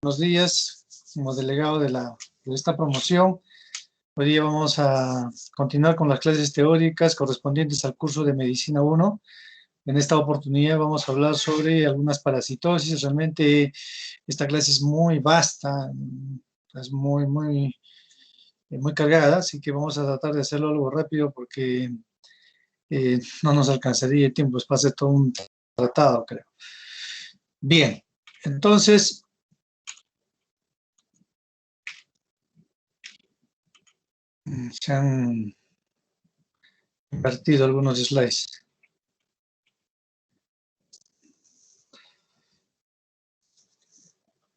Buenos días, como delegado de esta promoción. Hoy día vamos a continuar con las clases teóricas correspondientes al curso de Medicina 1. En esta oportunidad vamos a hablar sobre algunas parasitosis. Realmente esta clase es muy vasta, es muy cargada, así que vamos a tratar de hacerlo algo rápido porque no nos alcanzaría el tiempo, es para hacer todo un tratado, creo. Bien, entonces se han invertido algunos slides.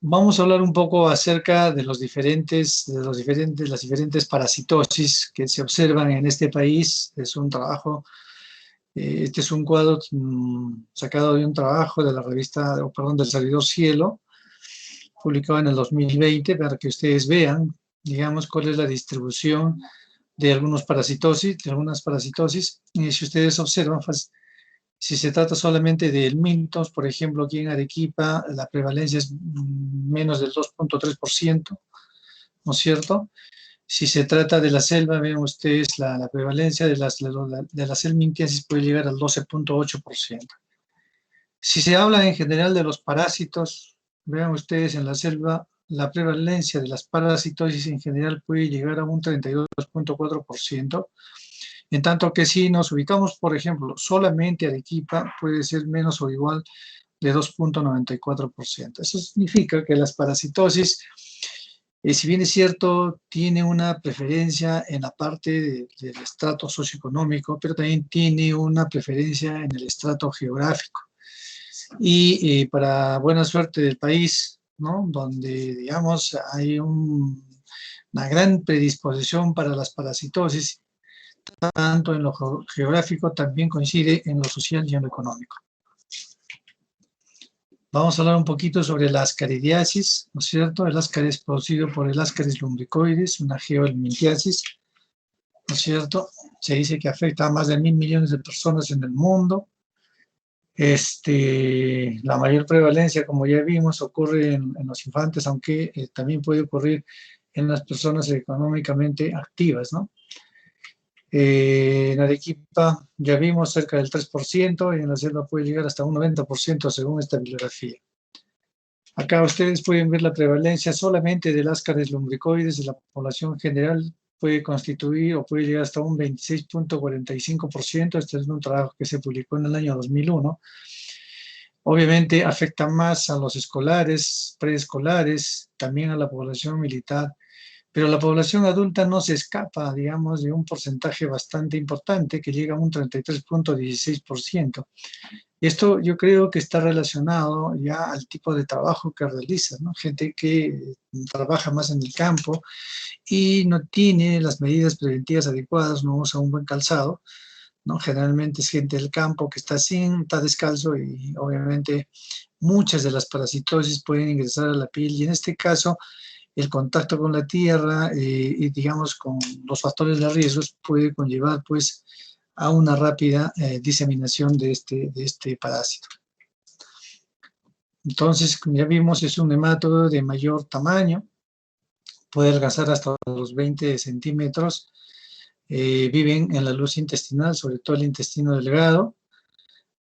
Vamos a hablar un poco acerca de las diferentes parasitosis que se observan en este país. Es un trabajo, este es un cuadro sacado de un trabajo de la revista, del servidor Cielo, publicado en el 2020, para que ustedes vean, digamos, cuál es la distribución de algunas parasitosis. Y si ustedes observan, pues, si se trata solamente del Miltos, por ejemplo, aquí en Arequipa, la prevalencia es menos del 2.3%, ¿no es cierto? Si se trata de la selva, ven ustedes, la prevalencia de la helmintiasis puede llegar al 12.8%. Si se habla en general de los parásitos, vean ustedes en la selva, la prevalencia de las parasitosis en general puede llegar a un 32.4%, en tanto que si nos ubicamos, por ejemplo, solamente Arequipa, puede ser menos o igual de 2.94%. Eso significa que las parasitosis, si bien es cierto, tiene una preferencia en la parte del estrato socioeconómico, pero también tiene una preferencia en el estrato geográfico. Y para buena suerte del país, ¿no? Donde, digamos, hay una gran predisposición para las parasitosis, tanto en lo geográfico, también coincide en lo social y en lo económico. Vamos a hablar un poquito sobre la ascaridiasis, ¿no es cierto? El ascaris es producido por el Ascaris lumbricoides, una geohelminthiasis, ¿no es cierto? Se dice que afecta a más de 1.000 millones de personas en el mundo. La mayor prevalencia, como ya vimos, ocurre en los infantes, aunque también puede ocurrir en las personas económicamente activas, ¿no? En Arequipa ya vimos cerca del 3% y en la selva puede llegar hasta un 90% según esta bibliografía. Acá ustedes pueden ver la prevalencia solamente del Ascaris lumbricoides de la población general puede constituir o puede llegar hasta un 26.45%. Este es un trabajo que se publicó en el año 2001. Obviamente afecta más a los escolares, preescolares, también a la población militar, pero la población adulta no se escapa, digamos, de un porcentaje bastante importante que llega a un 33.16%. Esto yo creo que está relacionado ya al tipo de trabajo que realiza, ¿no? Gente que trabaja más en el campo y no tiene las medidas preventivas adecuadas, no usa un buen calzado, ¿no? Generalmente es gente del campo que está descalzo y obviamente muchas de las parasitosis pueden ingresar a la piel y en este caso el contacto con la tierra y digamos con los factores de riesgo puede conllevar pues a una rápida diseminación de este parásito. Entonces, como ya vimos, es un nematodo de mayor tamaño, puede alcanzar hasta los 20 centímetros, viven en la luz intestinal, sobre todo el intestino delgado,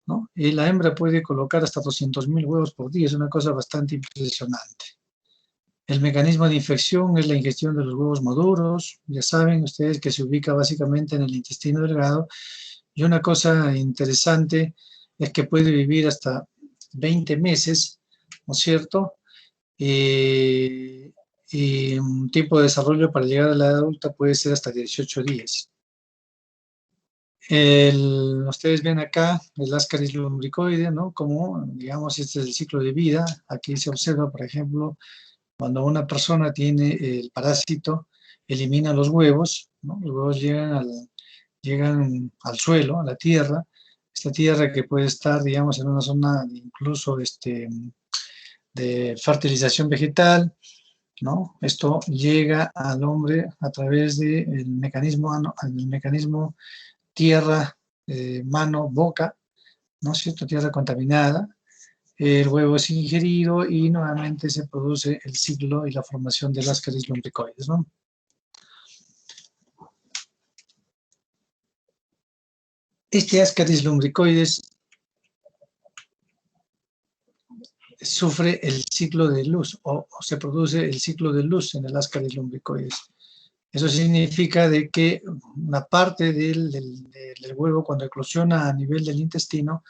¿no? Y la hembra puede colocar hasta 200.000 huevos por día, es una cosa bastante impresionante. El mecanismo de infección es la ingestión de los huevos maduros, ya saben ustedes que se ubica básicamente en el intestino delgado, y una cosa interesante es que puede vivir hasta 20 meses, ¿no es cierto? Y un tiempo de desarrollo para llegar a la edad adulta puede ser hasta 18 días. Ustedes ven acá el Ascaris lumbricoide, ¿no? Como, digamos, este es el ciclo de vida. Aquí se observa, por ejemplo, cuando una persona tiene el parásito, elimina los huevos, ¿no? Los huevos llegan al suelo, a la tierra. Esta tierra que puede estar, digamos, en una zona incluso de fertilización vegetal, ¿no? Esto llega al hombre a través del mecanismo tierra, mano, boca, ¿no es cierto? Tierra contaminada. el huevo es ingerido y nuevamente se produce el ciclo y la formación del Ascaris lumbricoides, ¿no? Este Ascaris lumbricoides sufre el ciclo de luz o se produce el ciclo de luz en el Ascaris lumbricoides. Eso significa de que una parte del huevo, cuando eclosiona a nivel del intestino,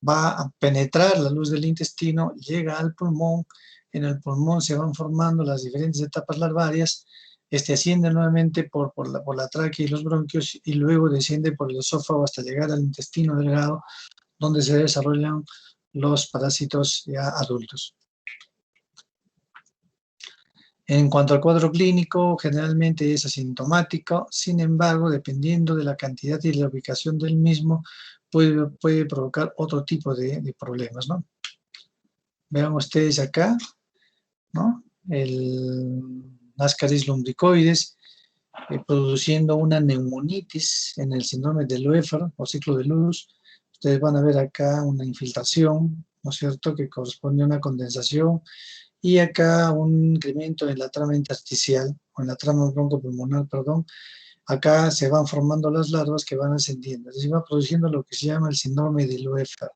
va a penetrar la luz del intestino, llega al pulmón, en el pulmón se van formando las diferentes etapas larvarias, asciende nuevamente por la tráquea y los bronquios y luego desciende por el esófago hasta llegar al intestino delgado, donde se desarrollan los parásitos ya adultos. En cuanto al cuadro clínico, generalmente es asintomático, sin embargo, dependiendo de la cantidad y la ubicación del mismo, puede provocar otro tipo de problemas, ¿no? Vean ustedes acá, ¿no? El Ascaris lumbricoides produciendo una neumonitis en el síndrome de Loeffler o ciclo de luz. Ustedes van a ver acá una infiltración, ¿no es cierto?, que corresponde a una condensación, y acá un incremento en la trama intersticial, o en la trama broncopulmonar, perdón. Acá se van formando las larvas que van ascendiendo, es decir, va produciendo lo que se llama el síndrome de Loeffler,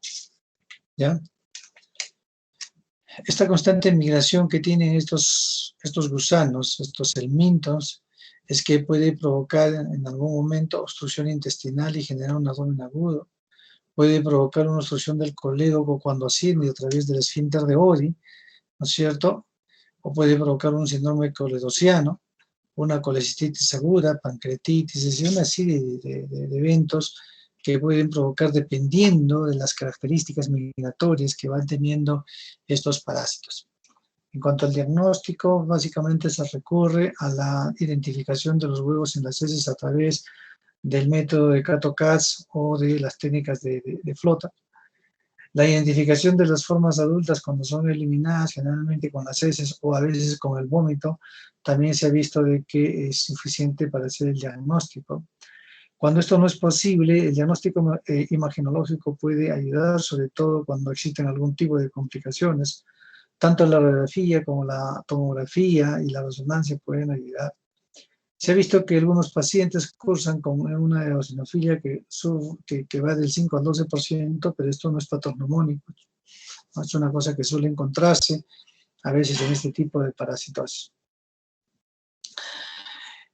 ¿ya? Esta constante migración que tienen estos gusanos, estos helmintos, es que puede provocar en algún momento obstrucción intestinal y generar un abdomen agudo. Puede provocar una obstrucción del colédoco cuando asciende a través del esfínter de Oddi, ¿no es cierto? O puede provocar un síndrome coledociano, una colecistitis aguda, pancreatitis, es decir, una serie de eventos que pueden provocar dependiendo de las características migratorias que van teniendo estos parásitos. En cuanto al diagnóstico, básicamente se recurre a la identificación de los huevos en las heces a través del método de Kato-Katz o de las técnicas de flota. La identificación de las formas adultas cuando son eliminadas, generalmente con las heces o a veces con el vómito, también se ha visto de que es suficiente para hacer el diagnóstico. Cuando esto no es posible, el diagnóstico imagenológico puede ayudar, sobre todo cuando existen algún tipo de complicaciones. Tanto la radiografía como la tomografía y la resonancia pueden ayudar. Se ha visto que algunos pacientes cursan con una eosinofilia que va del 5 al 12%, pero esto no es patognomónico. ¿No? Es una cosa que suele encontrarse a veces en este tipo de parasitosis.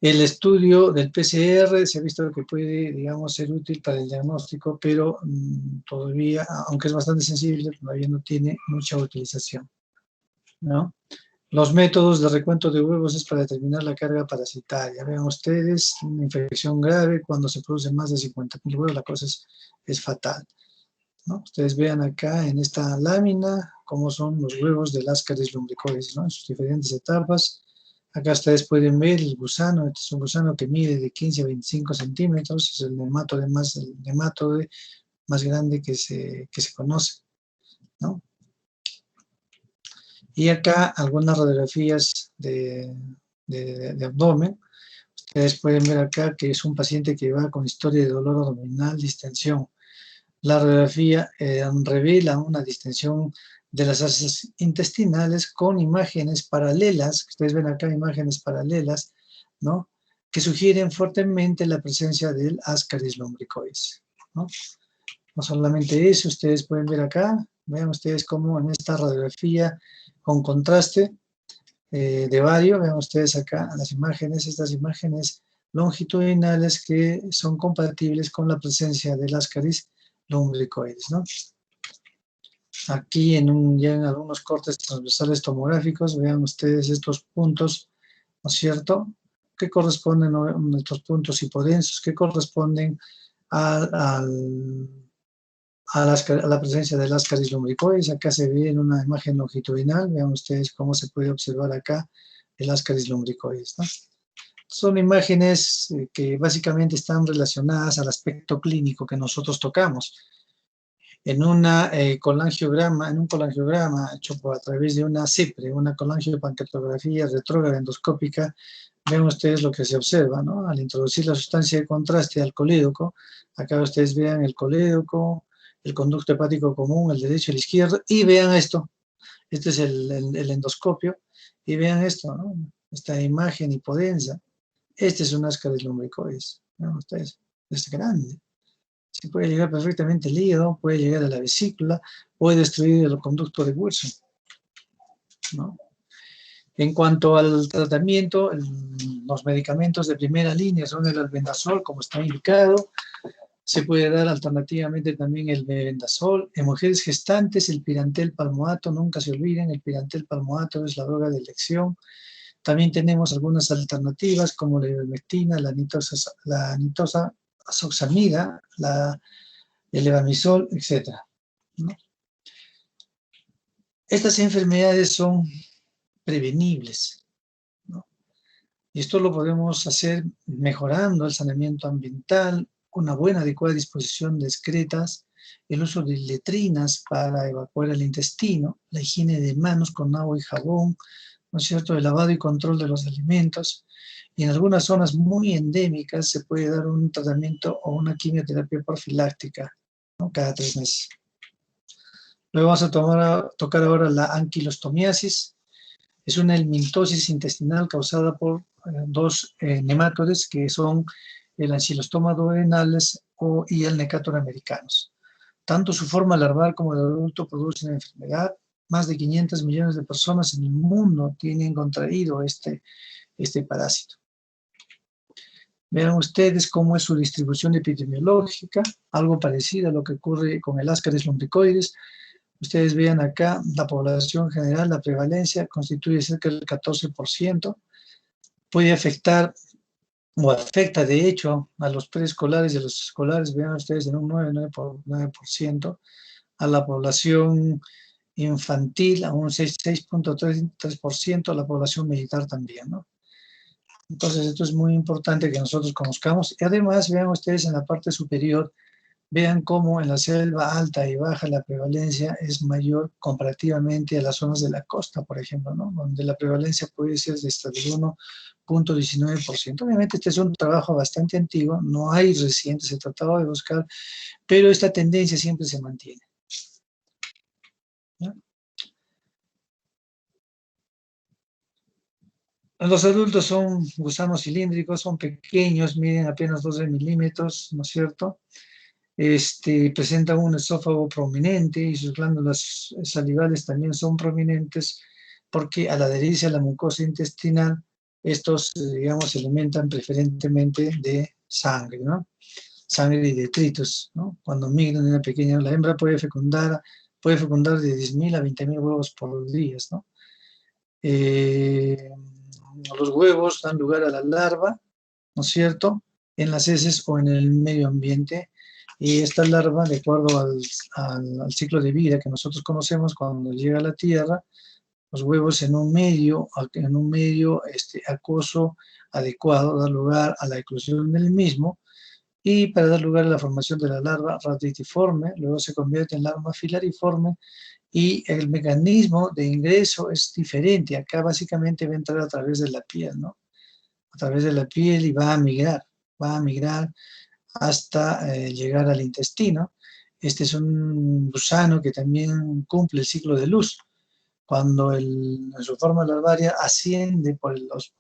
El estudio del PCR se ha visto que puede, digamos, ser útil para el diagnóstico, pero todavía, aunque es bastante sensible, todavía no tiene mucha utilización, ¿no? Los métodos de recuento de huevos es para determinar la carga parasitaria. Vean ustedes, una infección grave, cuando se producen más de 50.000 huevos, la cosa es fatal, ¿no? Ustedes vean acá en esta lámina cómo son los huevos del Ascaris lumbricoides, ¿no? En sus diferentes etapas. Acá ustedes pueden ver el gusano. Este es un gusano que mide de 15 a 25 centímetros, es el nematode más grande que se conoce, ¿no? Y acá algunas radiografías de abdomen. Ustedes pueden ver acá que es un paciente que va con historia de dolor abdominal, distensión. La radiografía revela una distensión de las heces intestinales con imágenes paralelas, ustedes ven acá imágenes paralelas, ¿no?, que sugieren fuertemente la presencia del Ascaris lumbricoides, ¿no? No solamente eso, ustedes pueden ver acá, vean ustedes cómo en esta radiografía con contraste de vario, vean ustedes acá las imágenes, estas imágenes longitudinales que son compatibles con la presencia del Ascaris lumbricoides, ¿no? Aquí ya en algunos cortes transversales tomográficos, vean ustedes estos puntos, ¿no es cierto?, que corresponden, ¿no?, estos puntos hipodensos que corresponden a la presencia del Ascaris lumbricoides. Acá se ve en una imagen longitudinal, vean ustedes cómo se puede observar acá el Ascaris lumbricoides, ¿no? Son imágenes que básicamente están relacionadas al aspecto clínico que nosotros tocamos. En un colangiograma hecho a través de una CIPRE, una colangiopancreatografía retrógrada endoscópica, ven ustedes lo que se observa, ¿no? Al introducir la sustancia de contraste al colédoco, acá ustedes vean el colédoco, el conducto hepático común, el derecho y el izquierdo, y vean esto, este es el endoscopio, y vean esto, ¿no? Esta imagen hipodensa, este es un Ascaris lumbricoides, ¿no? Ustedes, es grande, se puede llegar perfectamente al hígado, puede llegar a la vesícula, puede destruir el conducto de Wilson, ¿no? En cuanto al tratamiento, los medicamentos de primera línea son el albendazol, como está indicado. Se puede dar alternativamente también el mebendazol. En mujeres gestantes, el pirantel palmoato, nunca se olviden, el pirantel palmoato es la droga de elección. También tenemos algunas alternativas como la ivermectina, la nitosa azoxamida, el levamisol, etc., ¿no? Estas enfermedades son prevenibles, ¿no? Y esto lo podemos hacer mejorando el saneamiento ambiental, una buena, adecuada disposición de excretas, el uso de letrinas para evacuar el intestino, la higiene de manos con agua y jabón, ¿no es cierto?, el lavado y control de los alimentos. Y en algunas zonas muy endémicas se puede dar un tratamiento o una quimioterapia profiláctica, ¿no?, cada 3 meses. Luego vamos a tocar ahora la anquilostomiasis. Es una helmintosis intestinal causada por dos nematodes que son el Ancylostoma duodenales y el Necator americanus. Tanto su forma larval como el adulto producen enfermedad. Más de 500 millones de personas en el mundo tienen contraído este parásito. Vean ustedes cómo es su distribución epidemiológica, algo parecido a lo que ocurre con el Ascaris lumbricoides. Ustedes vean acá, la población general, la prevalencia constituye cerca del 14%. Puede afectar, o afecta de hecho, a los preescolares y a los escolares, vean ustedes, en un 9%, a la población infantil, a un 6.3%, a la población militar también, ¿no? Entonces, esto es muy importante que nosotros conozcamos. Y además, vean ustedes en la parte superior, vean cómo en la selva alta y baja la prevalencia es mayor comparativamente a las zonas de la costa, por ejemplo, ¿no?, donde la prevalencia puede ser de hasta el 1.19%. Obviamente este es un trabajo bastante antiguo, no hay reciente, se trataba de buscar, pero esta tendencia siempre se mantiene, ¿no? Los adultos son gusanos cilíndricos, son pequeños, miden apenas 12 milímetros, ¿no es cierto? Presentan un esófago prominente y sus glándulas salivales también son prominentes porque al adherirse a la mucosa intestinal, estos, digamos, se alimentan preferentemente de sangre, ¿no? Sangre y detritos, ¿no? Cuando migran de una pequeña, la hembra puede fecundar de 10.000 a 20.000 huevos por día, ¿no? Los huevos dan lugar a la larva, ¿no es cierto?, en las heces o en el medio ambiente, y esta larva, de acuerdo al ciclo de vida que nosotros conocemos, cuando llega a la Tierra, los huevos en un medio acuoso adecuado, da lugar a la eclosión del mismo, y para dar lugar a la formación de la larva raditiforme, luego se convierte en larva filariforme, y el mecanismo de ingreso es diferente. Acá básicamente va a entrar a través de la piel, ¿no? A través de la piel, y va a migrar hasta llegar al intestino. Este es un gusano que también cumple el ciclo de luz. Cuando en su forma larvaria asciende por los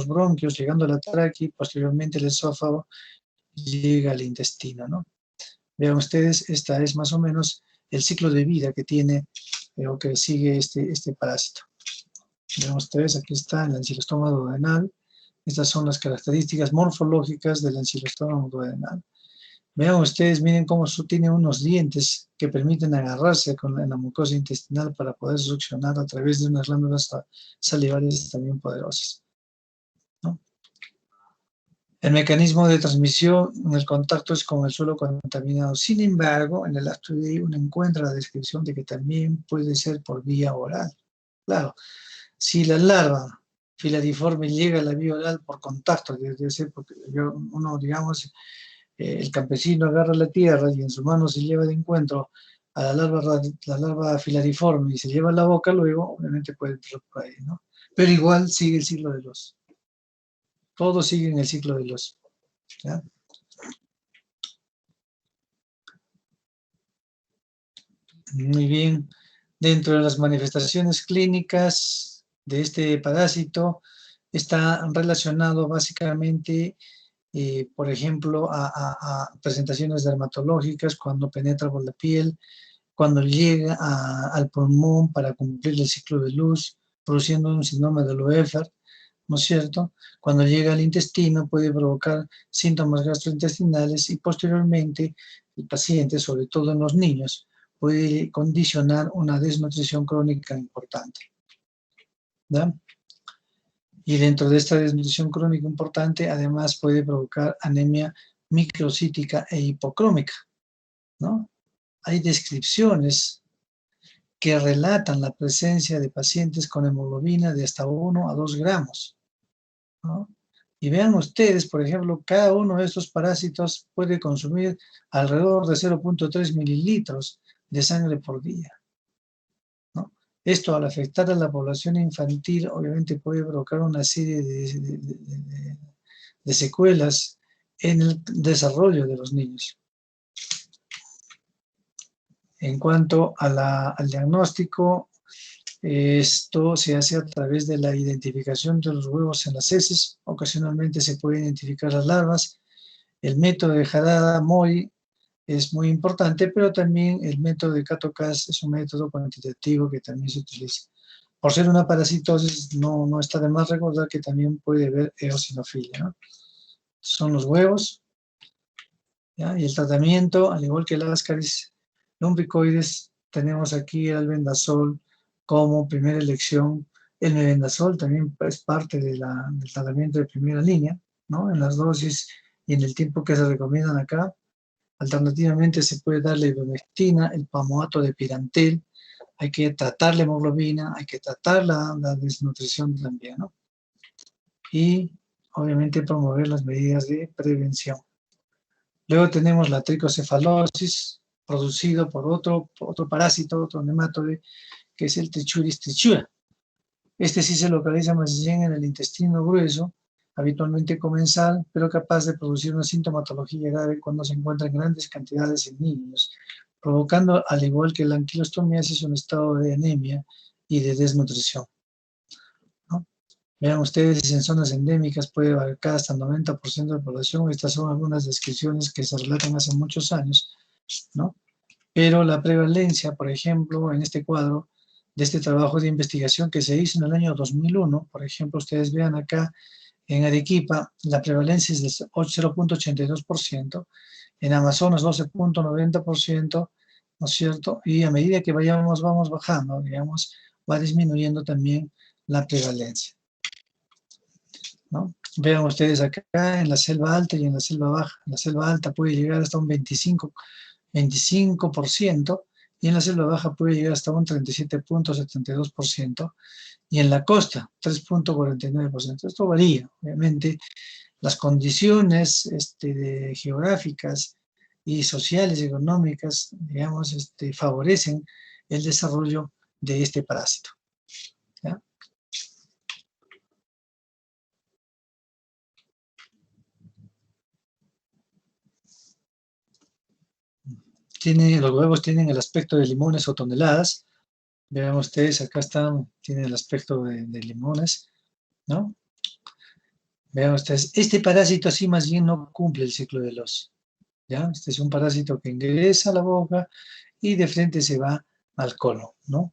bronquios, llegando a la tráquea, y posteriormente el esófago, llega al intestino, ¿no? Vean ustedes, esta es más o menos el ciclo de vida que tiene o que sigue este parásito. Vean ustedes, aquí está el ancilostoma duodenal. Estas son las características morfológicas del ancilostoma duodenal. Vean ustedes, miren cómo tiene unos dientes que permiten agarrarse en la mucosa intestinal para poder succionar a través de unas glándulas salivales también poderosas, ¿no? El mecanismo de transmisión en el contacto es con el suelo contaminado. Sin embargo, en el acto de uno encuentra la descripción de que también puede ser por vía oral. Claro, si la larva filariforme llega a la vía oral por contacto, debe ser porque uno, digamos, el campesino agarra la tierra y en su mano se lleva de encuentro a la larva filariforme y se lleva a la boca, luego obviamente puede entrar por ahí, ¿no? Pero igual sigue el ciclo de los. Todos siguen el ciclo de los, ¿ya? Muy bien. Dentro de las manifestaciones clínicas de este parásito está relacionado básicamente, por ejemplo, a presentaciones dermatológicas cuando penetra por la piel, cuando llega al pulmón para cumplir el ciclo de luz, produciendo un síndrome de Loeffler, ¿no es cierto? Cuando llega al intestino puede provocar síntomas gastrointestinales y posteriormente el paciente, sobre todo en los niños, puede condicionar una desnutrición crónica importante, ¿verdad? Y dentro de esta desnutrición crónica importante, además puede provocar anemia microcítica e hipocrómica, ¿no? Hay descripciones que relatan la presencia de pacientes con hemoglobina de hasta 1 a 2 gramos, ¿no? Y vean ustedes, por ejemplo, cada uno de estos parásitos puede consumir alrededor de 0.3 mililitros de sangre por día, ¿no? Esto, al afectar a la población infantil, obviamente puede provocar una serie de secuelas en el desarrollo de los niños. En cuanto al diagnóstico, esto se hace a través de la identificación de los huevos en las heces. Ocasionalmente se puede identificar las larvas. El método de Harada-Mori es muy importante, pero también el método de Kato-Cas es un método cuantitativo que también se utiliza. Por ser una parasitosis, no está de más recordar que también puede haber eosinofilia, ¿no? Son los huevos, ¿ya? Y el tratamiento, al igual que el ascaris lumbricoides, tenemos aquí el albendazol como primera elección. El mebendazol también es parte del tratamiento de primera línea, ¿no? En las dosis y en el tiempo que se recomiendan acá. Alternativamente se puede dar la ivermectina, el pamoato de pirantel. Hay que tratar la hemoglobina, hay que tratar la desnutrición también, ¿no? Y obviamente promover las medidas de prevención. Luego tenemos la tricocefalosis, producido por otro parásito, otro nematode, que es el Trichuris trichura. Este sí se localiza más bien en el intestino grueso, habitualmente comensal, pero capaz de producir una sintomatología grave cuando se encuentra en grandes cantidades en niños, provocando, al igual que la anquilostomiasis, un estado de anemia y de desnutrición, ¿no? Vean ustedes, en zonas endémicas puede abarcar hasta el 90% de la población. Estas son algunas descripciones que se relatan hace muchos años, ¿no? Pero la prevalencia, por ejemplo, en este cuadro, de este trabajo de investigación que se hizo en el año 2001, por ejemplo, ustedes vean acá en Arequipa, la prevalencia es de 0.82%, en Amazonas 12.90%, ¿no es cierto? Y a medida que vamos bajando, digamos, va disminuyendo también la prevalencia, ¿no? Vean ustedes acá en la selva alta y en la selva baja. En la selva alta puede llegar hasta un 25%, y en la selva baja puede llegar hasta un 37.72%, y en la costa 3.49%. Esto varía, obviamente. Las condiciones geográficas y sociales y económicas, digamos, favorecen el desarrollo de este parásito, ¿ya? Los huevos tienen el aspecto de limones o toneladas. Vean ustedes, acá están, tienen el aspecto de limones, ¿no? Vean ustedes, este parásito así más bien no cumple el ciclo del oso, ¿ya? Este es un parásito que ingresa a la boca y de frente se va al colon, ¿no?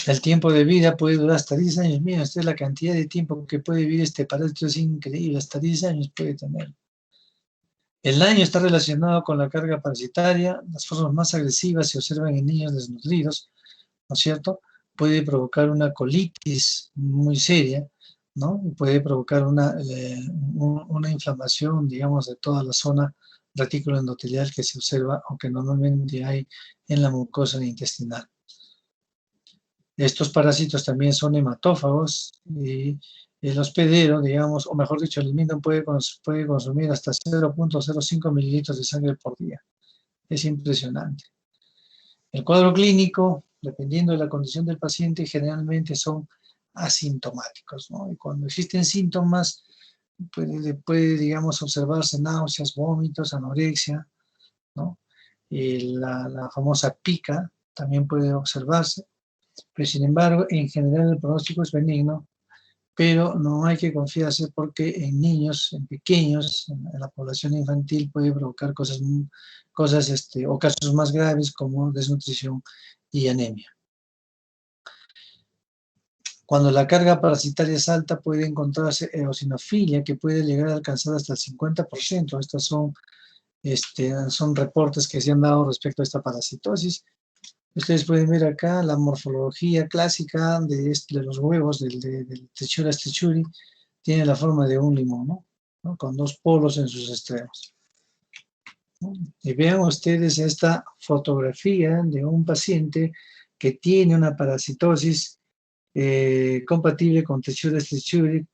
El tiempo de vida puede durar hasta 10 años. Miren ustedes la cantidad de tiempo que puede vivir este parásito, es increíble, hasta 10 años puede tener. El daño está relacionado con la carga parasitaria. Las formas más agresivas se observan en niños desnutridos, ¿no es cierto? Puede provocar una colitis muy seria, ¿no? Y puede provocar una inflamación, digamos, de toda la zona retículo endotelial que se observa o que normalmente hay en la mucosa intestinal. Estos parásitos también son hematófagos y el hospedero, digamos, o mejor dicho, el almíbar puede consumir hasta 0.05 mililitros de sangre por día. Es impresionante. El cuadro clínico, dependiendo de la condición del paciente, generalmente son asintomáticos, ¿no? Y cuando existen síntomas, puede, digamos, observarse náuseas, vómitos, anorexia, ¿no? Y la famosa pica también puede observarse, pero sin embargo, en general el pronóstico es benigno, pero no hay que confiarse porque en niños, en pequeños, en la población infantil puede provocar cosas o casos más graves como desnutrición y anemia. Cuando la carga parasitaria es alta puede encontrarse eosinofilia que puede llegar a alcanzar hasta el 50%. Estos son reportes que se han dado respecto a esta parasitosis. Ustedes pueden ver acá la morfología clásica de los huevos del Trichura strichuri. Tiene la forma de un limón, ¿no? Con dos polos en sus extremos, ¿no? Y vean ustedes esta fotografía de un paciente que tiene una parasitosis compatible con Trichura strichuri.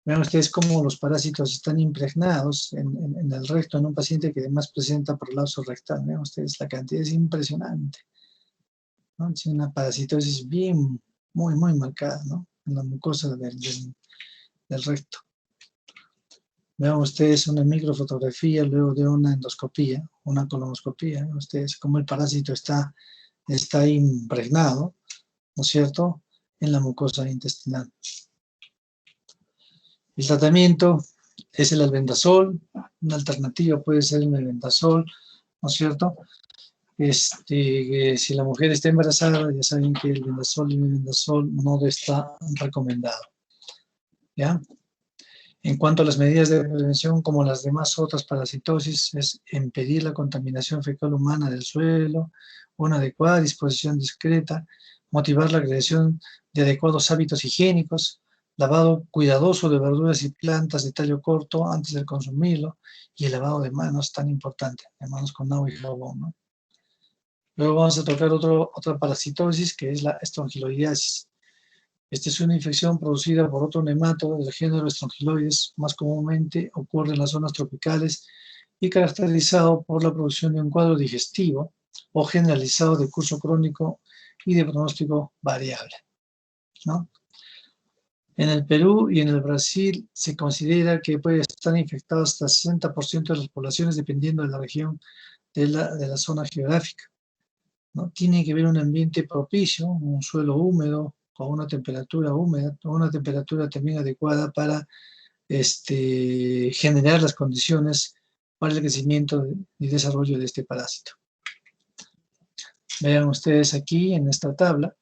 Vean ustedes cómo los parásitos están impregnados en el recto en un paciente que además presenta prolapso rectal. Vean ustedes, la cantidad es impresionante, ¿no? Es una parasitosis bien, muy, muy marcada, ¿no? En la mucosa del recto. Vean ustedes una microfotografía luego de una endoscopía, una colonoscopía. Vean ustedes cómo el parásito está impregnado, ¿no es cierto?, en la mucosa intestinal. El tratamiento es el albendazol. Una alternativa puede ser el albendazol, ¿no es cierto? Si la mujer está embarazada, ya saben que el albendazol no está recomendado, ¿ya? En cuanto a las medidas de prevención, como las demás otras parasitosis, es impedir la contaminación fecal humana del suelo, una adecuada disposición discreta, motivar la creación de adecuados hábitos higiénicos, lavado cuidadoso de verduras y plantas de tallo corto antes de consumirlo, y el lavado de manos tan importante, de manos con agua y jabón, ¿no? Luego vamos a tocar otra parasitosis, que es la estrongiloidiasis. Esta es una infección producida por otro nematodo del género Strongyloides. Más comúnmente ocurre en las zonas tropicales y caracterizado por la producción de un cuadro digestivo o generalizado de curso crónico y de pronóstico variable, ¿no? En el Perú y en el Brasil se considera que puede estar infectado hasta 60% de las poblaciones dependiendo de la región de la zona geográfica, ¿no? Tiene que haber un ambiente propicio, un suelo húmedo, con una temperatura húmeda, con una temperatura también adecuada para generar las condiciones para el crecimiento y desarrollo de este parásito. Vean ustedes aquí en esta tabla,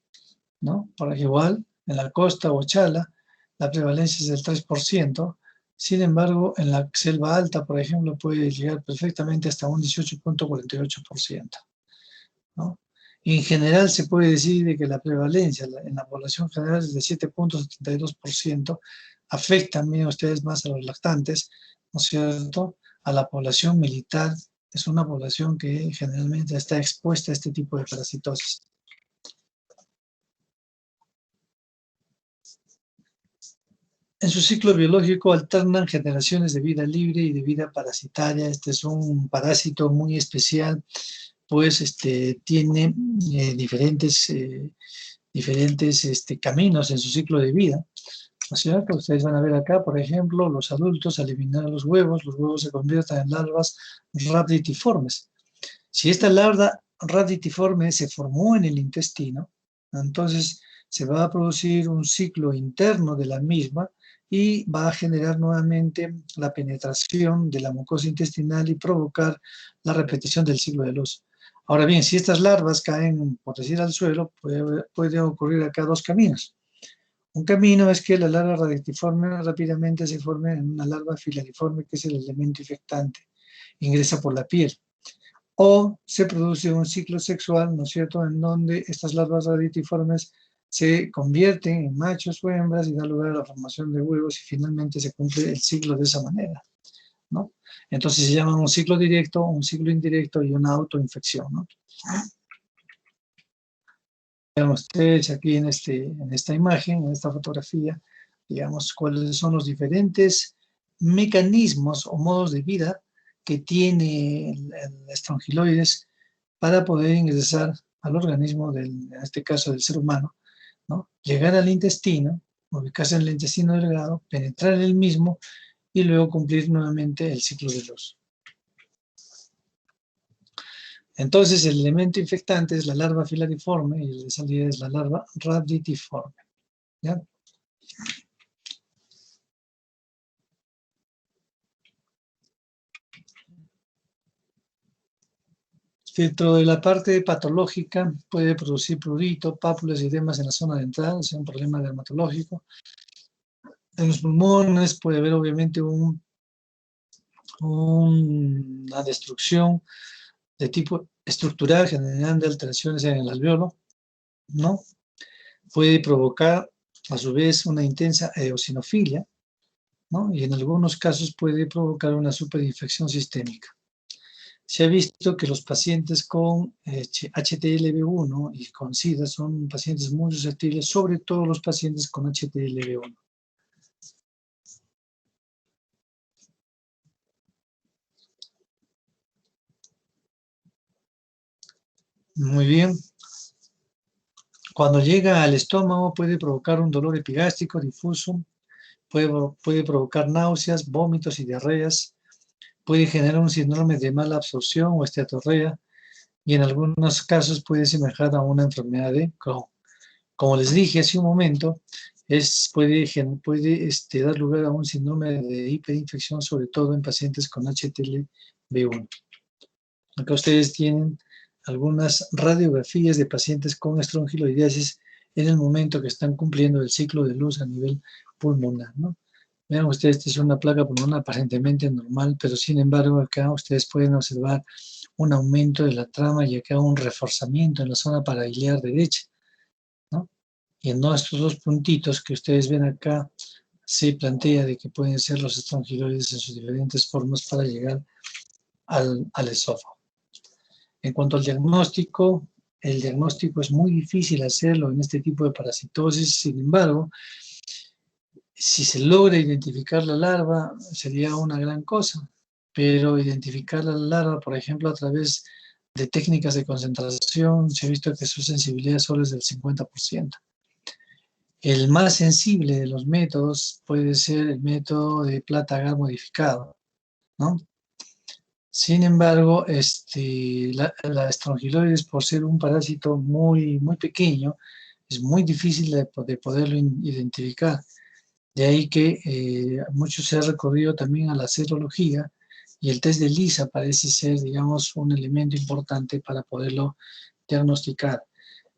¿no? Por igual, en la costa o chala, la prevalencia es del 3%, sin embargo, en la selva alta, por ejemplo, puede llegar perfectamente hasta un 18.48%, ¿no? En general se puede decir de que la prevalencia en la población general es de 7.72%, afectan, miren ustedes, más a los lactantes, ¿no es cierto?, a la población militar. Es una población que generalmente está expuesta a este tipo de parasitosis. En su ciclo biológico alternan generaciones de vida libre y de vida parasitaria. Este es un parásito muy especial, pues tiene diferentes caminos en su ciclo de vida, ¿no es cierto? Ustedes van a ver acá, por ejemplo, los adultos al eliminar los huevos se convierten en larvas raditiformes. Si esta larva raditiforme se formó en el intestino, entonces se va a producir un ciclo interno de la misma y va a generar nuevamente la penetración de la mucosa intestinal y provocar la repetición del ciclo de luz. Ahora bien, si estas larvas caen, por decir, al suelo, puede ocurrir acá dos caminos. Un camino es que la larva raditiforme rápidamente se forme en una larva filariforme, que es el elemento infectante, ingresa por la piel. O se produce un ciclo sexual, ¿no es cierto?, en donde estas larvas raditiformes se convierten en machos o hembras y da lugar a la formación de huevos y finalmente se cumple el ciclo de esa manera, ¿no? Entonces se llama un ciclo directo, un ciclo indirecto y una autoinfección, ¿no? Vean ustedes aquí en esta imagen, en esta fotografía, digamos, cuáles son los diferentes mecanismos o modos de vida que tiene el estrongiloides para poder ingresar al organismo, en este caso del ser humano, ¿no? Llegar al intestino, ubicarse en el intestino delgado, penetrar en el mismo y luego cumplir nuevamente el ciclo de luz. Entonces, el elemento infectante es la larva filariforme y el de salida es la larva raditiforme. ¿Ya? Dentro de la parte patológica puede producir prurito, pápulas y edemas en la zona de entrada, es un problema dermatológico. En los pulmones puede haber obviamente una destrucción de tipo estructural, generando alteraciones en el alveolo, ¿no? Puede provocar a su vez una intensa eosinofilia, ¿no? Y en algunos casos puede provocar una superinfección sistémica. Se ha visto que los pacientes con HTLV1 y con SIDA son pacientes muy susceptibles, sobre todo los pacientes con HTLV1. Muy bien. Cuando llega al estómago puede provocar un dolor epigástrico difuso, puede provocar náuseas, vómitos y diarreas, puede generar un síndrome de mala absorción o esteatorrea, y en algunos casos puede semejar a una enfermedad de Crohn. Como les dije hace un momento, puede dar lugar a un síndrome de hiperinfección, sobre todo en pacientes con HTLV1. Acá ustedes tienen algunas radiografías de pacientes con estrongiloidiasis en el momento que están cumpliendo el ciclo de luz a nivel pulmonar, ¿no? Vean ustedes, esta es una placa pulmonar aparentemente normal, pero sin embargo acá ustedes pueden observar un aumento de la trama y acá un reforzamiento en la zona parailiar derecha, ¿no? Y en estos dos puntitos que ustedes ven acá, se plantea de que pueden ser los estrongiloides en sus diferentes formas para llegar al esófago. En cuanto al diagnóstico, el diagnóstico es muy difícil hacerlo en este tipo de parasitosis. Sin embargo, si se logra identificar la larva, sería una gran cosa. Pero identificar la larva, por ejemplo, a través de técnicas de concentración, se ha visto que su sensibilidad solo es del 50%. El más sensible de los métodos puede ser el método de plata-agar modificado, ¿no? Sin embargo, la estrongiloides, por ser un parásito muy, muy pequeño, es muy difícil de poderlo identificar. De ahí que mucho se ha recurrido también a la serología, y el test de ELISA parece ser, digamos, un elemento importante para poderlo diagnosticar.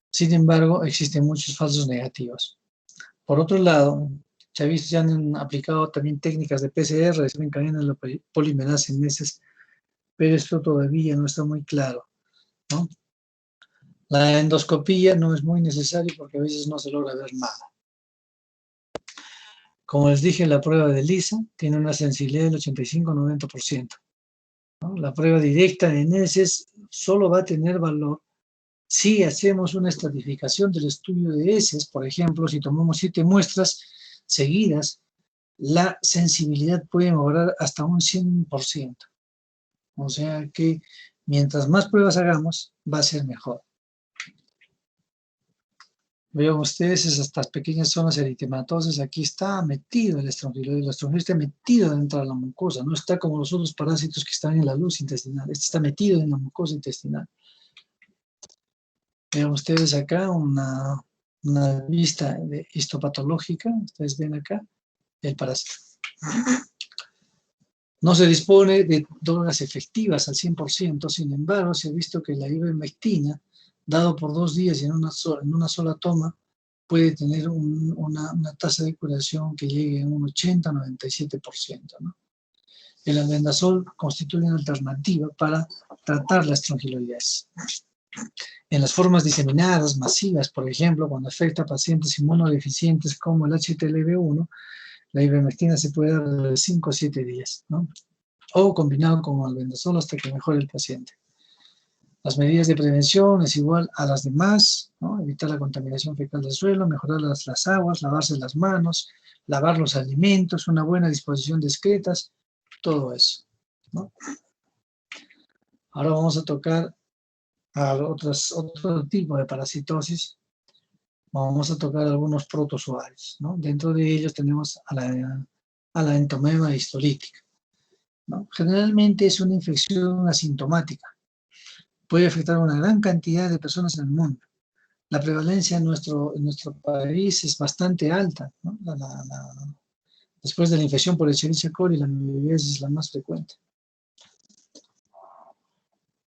Sin embargo, existen muchos falsos negativos. Por otro lado, se han aplicado también técnicas de PCR, se encadenan la polimerasa en meses, pero esto todavía no está muy claro, ¿no? La endoscopía no es muy necesaria porque a veces no se logra ver nada. Como les dije, la prueba de ELISA tiene una sensibilidad del 85-90%, ¿no? La prueba directa en heces solo va a tener valor si hacemos una estratificación del estudio de heces. Por ejemplo, si tomamos 7 muestras seguidas, la sensibilidad puede mejorar hasta un 100%. O sea que mientras más pruebas hagamos, va a ser mejor. Vean ustedes estas pequeñas zonas eritematosas, aquí está metido el estrongiloide está metido dentro de la mucosa, no está como los otros parásitos que están en la luz intestinal, este está metido en la mucosa intestinal. Vean ustedes acá una vista histopatológica, ustedes ven acá el parásito. No se dispone de drogas efectivas al 100%, sin embargo, se ha visto que la ivermectina, dado por 2 días y en una sola toma, puede tener una tasa de curación que llegue a un 80-97%, ¿no? El albendazol constituye una alternativa para tratar la estrongiloides. En las formas diseminadas, masivas, por ejemplo, cuando afecta a pacientes inmunodeficientes como el HTLV1, la ivermectina se puede dar de 5 a 7 días, ¿no? O combinado con albendazol hasta que mejore el paciente. Las medidas de prevención es igual a las demás, ¿no? Evitar la contaminación fecal del suelo, mejorar las aguas, lavarse las manos, lavar los alimentos, una buena disposición de excretas, todo eso, ¿no? Ahora vamos a tocar a otro tipo de parasitosis. Vamos a tocar algunos protozoarios, ¿no? Dentro de ellos tenemos a a la entamoeba histolítica, ¿no? Generalmente es una infección asintomática. Puede afectar a una gran cantidad de personas en el mundo. La prevalencia en nuestro país es bastante alta, ¿no? Después de la infección por Escherichia coli, la amibiasis es la más frecuente.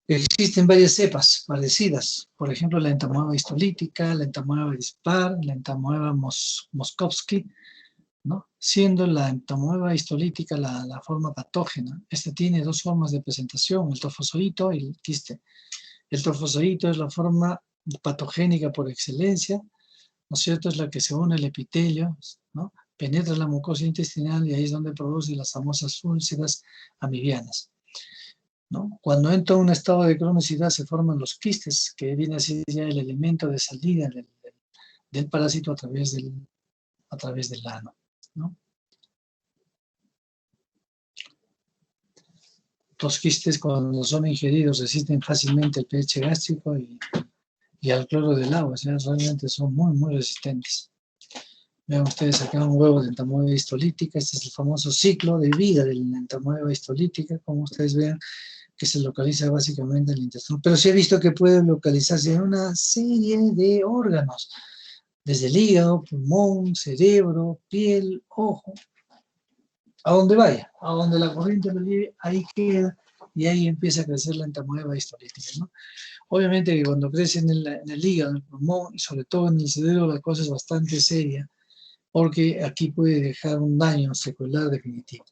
Existen varias cepas parecidas, por ejemplo, la entamoeba histolítica, la entamoeba dispar, la entamoeba Moskowski, ¿no? Siendo la entamoeba histolítica la forma patógena. Esta tiene dos formas de presentación, el trofozoito y el quiste. El trofozoito es la forma patogénica por excelencia, ¿no es cierto? Es la que se une al epitelio, ¿no? Penetra la mucosa intestinal y ahí es donde produce las famosas úlceras amibianas, ¿no? Cuando entra un estado de cronicidad se forman los quistes, que viene a ser ya el elemento de salida del parásito a través del ano, ¿no? Los quistes, cuando son ingeridos, resisten fácilmente el pH gástrico y al cloro del agua, o sea, realmente son muy, muy resistentes. Vean ustedes acá un huevo de entamoeba histolítica. Este es el famoso ciclo de vida de la entamoeba histolítica, como ustedes vean, que se localiza básicamente en el intestino. Pero sí he visto que puede localizarse en una serie de órganos, desde el hígado, pulmón, cerebro, piel, ojo, a donde vaya, a donde la corriente lo lleve, ahí queda y ahí empieza a crecer la entamoeba histolítica, ¿no? Obviamente que cuando crece en el hígado, en el pulmón y sobre todo en el cerebro, la cosa es bastante seria, porque aquí puede dejar un daño secular definitivo.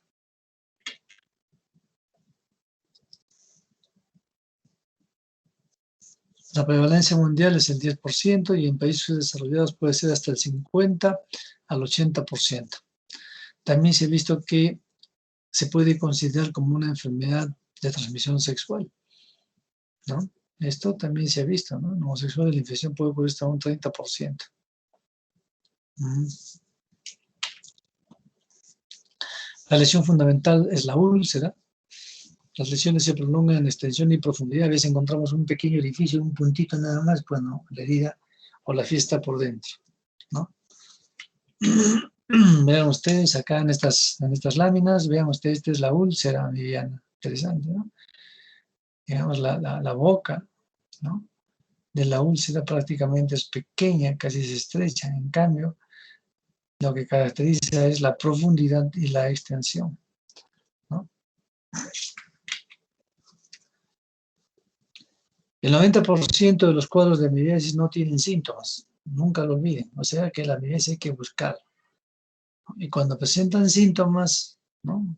La prevalencia mundial es el 10% y en países desarrollados puede ser hasta el 50 al 80%. También se ha visto que se puede considerar como una enfermedad de transmisión sexual, ¿no? Esto también se ha visto, ¿no? En homosexuales la infección puede ocurrir hasta un 30%. La lesión fundamental es la úlcera. Las lesiones se prolongan en extensión y profundidad. A veces encontramos un pequeño orificio, un puntito nada más, bueno, la herida o la fiesta por dentro, ¿no? Vean ustedes acá en estas láminas, vean ustedes, esta es la úlcera amibiana. Interesante, ¿no? Digamos, la boca, ¿no? De la úlcera prácticamente es pequeña, casi se estrecha. En cambio, lo que caracteriza es la profundidad y la extensión, ¿no? El 90% de los cuadros de amibiasis no tienen síntomas, nunca lo olviden, o sea que la amibiasis hay que buscar. Y cuando presentan síntomas, ¿no?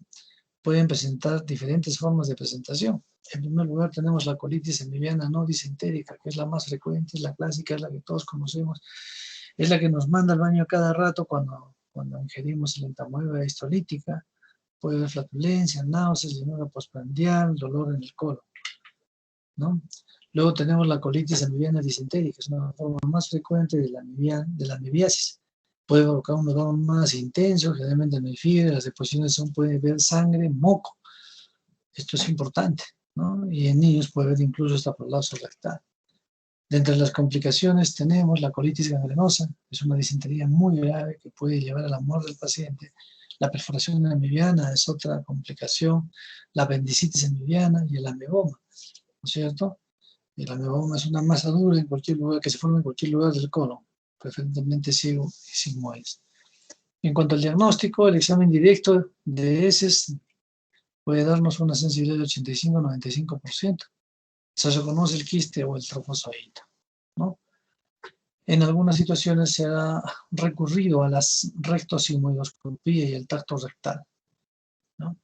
Pueden presentar diferentes formas de presentación. En primer lugar tenemos la colitis amibiana no disentérica, que es la más frecuente, es la clásica, es la que todos conocemos, es la que nos manda al baño cada rato cuando ingerimos la entamoeba histolítica. Puede haber flatulencia, náuseas, llenura postprandial, dolor en el colon, ¿no? Luego tenemos la colitis amibiana disentérica, es una forma más frecuente de la amibiasis. Puede provocar un dolor más intenso, generalmente no hay fiebre, las deposiciones pueden ver sangre, moco. Esto es importante, ¿no? Y en niños puede haber incluso hasta prolapso rectal. De entre las complicaciones tenemos la colitis gangrenosa, es una disentería muy grave que puede llevar a la muerte del paciente. La perforación amibiana es otra complicación, la apendicitis amibiana y el ameboma, ¿no es cierto? El ameboma es una masa dura en cualquier lugar, que se forma en cualquier lugar del colon, preferentemente ciego y sigmoides. En cuanto al diagnóstico, el examen directo de heces puede darnos una sensibilidad de 85-95%. Se reconoce el quiste o el trofozoito, ¿no? En algunas situaciones se ha recurrido a las rectosigmoidoscopía y el tacto rectal, ¿no?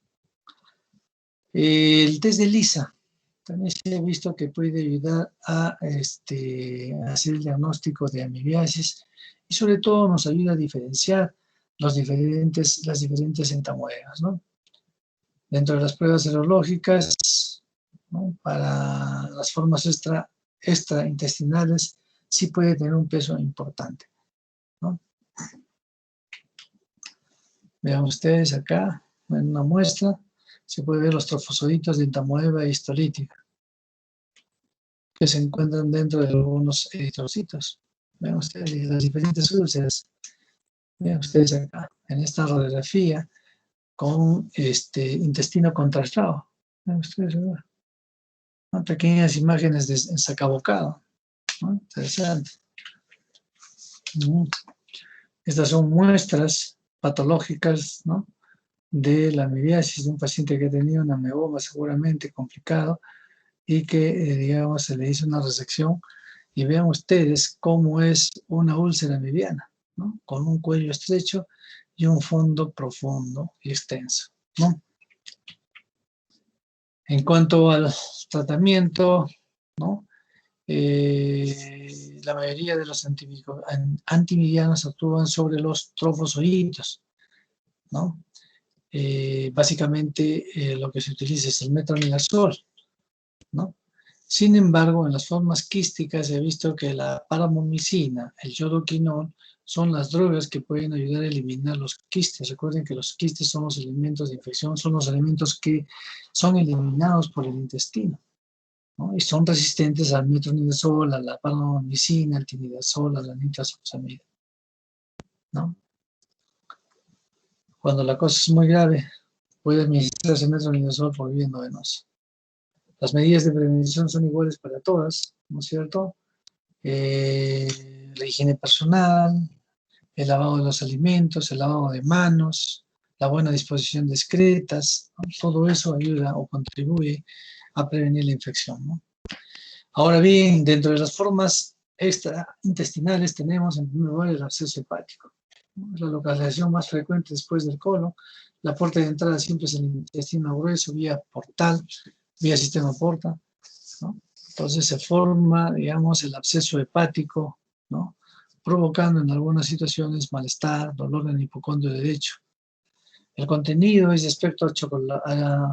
El test de Lisa también se ha visto que puede ayudar a hacer el diagnóstico de amibiasis y sobre todo nos ayuda a diferenciar las diferentes entamoebas, ¿no? Dentro de las pruebas serológicas, ¿no? Para las formas extraintestinales sí puede tener un peso importante, ¿no? Vean ustedes acá, en una muestra, se puede ver los trofozoitos de entamoeba histolítica que se encuentran dentro de algunos eritrocitos. Vean ustedes las diferentes úlceras. Vean ustedes acá, en esta radiografía, con intestino contractado. Ustedes, ¿no? Pequeñas imágenes de sacabocado, ¿no? Interesante. Estas son muestras patológicas, ¿no?, de la amibiasis de un paciente que ha tenido una ameoma seguramente complicado y que, digamos, se le hizo una resección. Y vean ustedes cómo es una úlcera amibiana, ¿no?, con un cuello estrecho y un fondo profundo y extenso, ¿no? En cuanto al tratamiento, ¿no?, la mayoría de los antimibianos actúan sobre los trofozoitos, ¿no? Básicamente lo que se utiliza es el metronidazol, ¿no? Sin embargo, en las formas quísticas he visto que la paromomicina, el yodoquinol, son las drogas que pueden ayudar a eliminar los quistes. Recuerden que los quistes son los elementos de infección, son los elementos que son eliminados por el intestino, ¿no? Y son resistentes al metronidazol, a la paromomicina, al tinidazol, a la nitazoxamida, ¿no? Cuando la cosa es muy grave, puede administrarse metronidazol por vía endovenosa. Las medidas de prevención son iguales para todas, ¿no es cierto? La higiene personal, el lavado de los alimentos, el lavado de manos, la buena disposición de excretas, ¿no? Todo eso ayuda o contribuye a prevenir la infección, ¿no? Ahora bien, dentro de las formas extraintestinales tenemos en primer lugar el absceso hepático, ¿no? Es la localización más frecuente después del colon. La puerta de entrada siempre es el intestino grueso, vía portal, vía sistema porta, ¿no? Entonces se forma, digamos, el absceso hepático, ¿no?, provocando en algunas situaciones malestar, dolor en el hipocondrio derecho. El contenido es de aspecto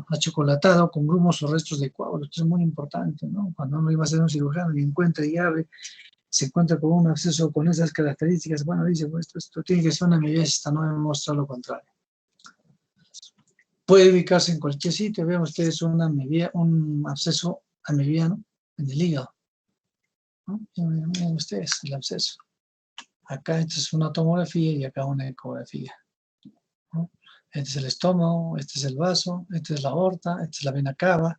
achocolatado con grumos o restos de coágulos. Esto es muy importante, ¿no? Cuando uno iba a ser un cirujano y encuentra y abre, se encuentra con un absceso con esas características, bueno, dice, pues esto tiene que ser una amibiasis, no me muestra lo contrario. Puede ubicarse en cualquier sitio. Vean ustedes un absceso amibiano en el hígado, ¿no? Miren ustedes el absceso. Acá esta es una tomografía y acá una ecografía, ¿no? Este es el estómago, este es el vaso, esta es la aorta, esta es la vena cava,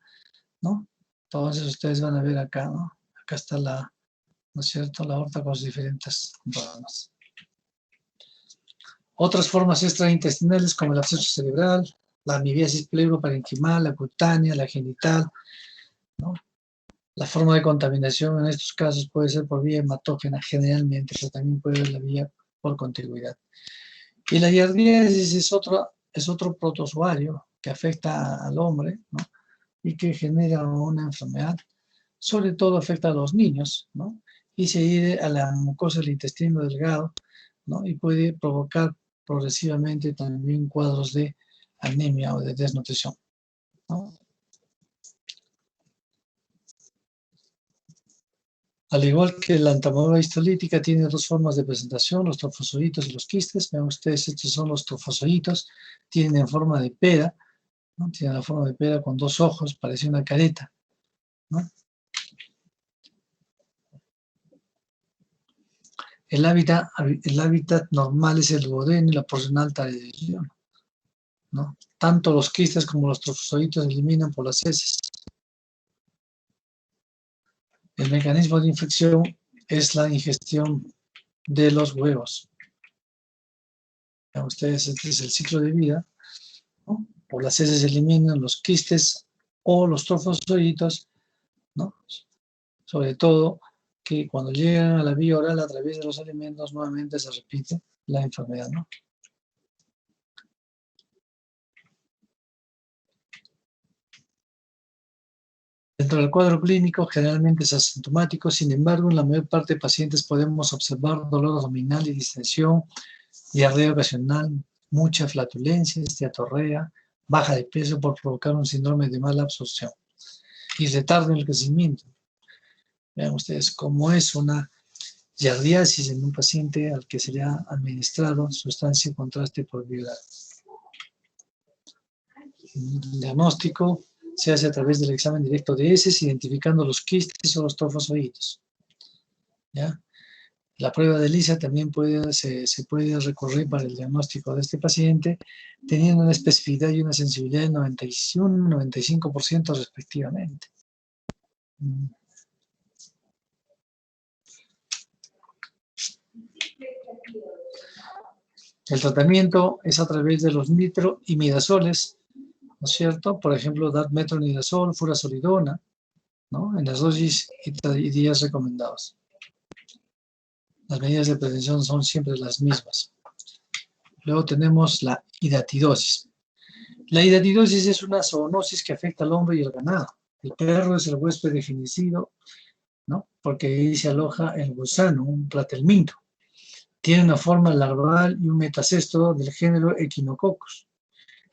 ¿no? Entonces ustedes van a ver acá, ¿no? Acá está la, ¿no es cierto?, la aorta con sus diferentes ramas. Otras formas extraintestinales como el absceso cerebral, la amibiasis pleuroparenquimal, la cutánea, la genital, ¿no? La forma de contaminación en estos casos puede ser por vía hematógena generalmente, pero también puede ser la vía por contigüidad. Y la giardiasis es otro protozoario que afecta al hombre, ¿no?, y que genera una enfermedad. Sobre todo afecta a los niños, ¿no?, y se adhiere a la mucosa del intestino delgado, ¿no?, y puede provocar progresivamente también cuadros de anemia o de desnutrición, ¿no? Al igual que la entamoeba histolítica, tiene dos formas de presentación, los trofozoitos y los quistes. Vean ustedes, estos son los trofozoitos, tienen en forma de pera, ¿no? Tienen la forma de pera con dos ojos, parece una careta, ¿no? El hábitat normal es el duodeno y la porción alta del riñón, ¿no? Tanto los quistes como los trofozoitos se eliminan por las heces. El mecanismo de infección es la ingestión de los huevos. Vean ustedes, este es el ciclo de vida, ¿no? Por las heces se eliminan los quistes o los trofozoitos, ¿no? Sobre todo que cuando llegan a la vía oral a través de los alimentos, nuevamente se repite la enfermedad, ¿no? Dentro del cuadro clínico generalmente es asintomático, sin embargo, en la mayor parte de pacientes podemos observar dolor abdominal y distensión, diarrea ocasional, mucha flatulencia, esteatorrea, baja de peso por provocar un síndrome de mala absorción y retardo en el crecimiento. Vean ustedes cómo es una giardiasis en un paciente al que se le ha administrado sustancia de contraste por vía. El diagnóstico se hace a través del examen directo de heces, identificando los quistes o los trofozoitos, ¿ya? La prueba de ELISA también se puede recurrir para el diagnóstico de este paciente, teniendo una especificidad y una sensibilidad de 91 y 95% respectivamente. El tratamiento es a través de los nitroimidazoles, ¿no es cierto? Por ejemplo, dar metronidazol, furazolidona, ¿no? En las dosis y días recomendados. Las medidas de prevención son siempre las mismas. Luego tenemos la hidatidosis. La hidatidosis es una zoonosis que afecta al hombre y al ganado. El perro es el huésped definitivo, ¿no? Porque ahí se aloja el gusano, un platelminto. Tiene una forma larval y un metacesto del género Echinococcus.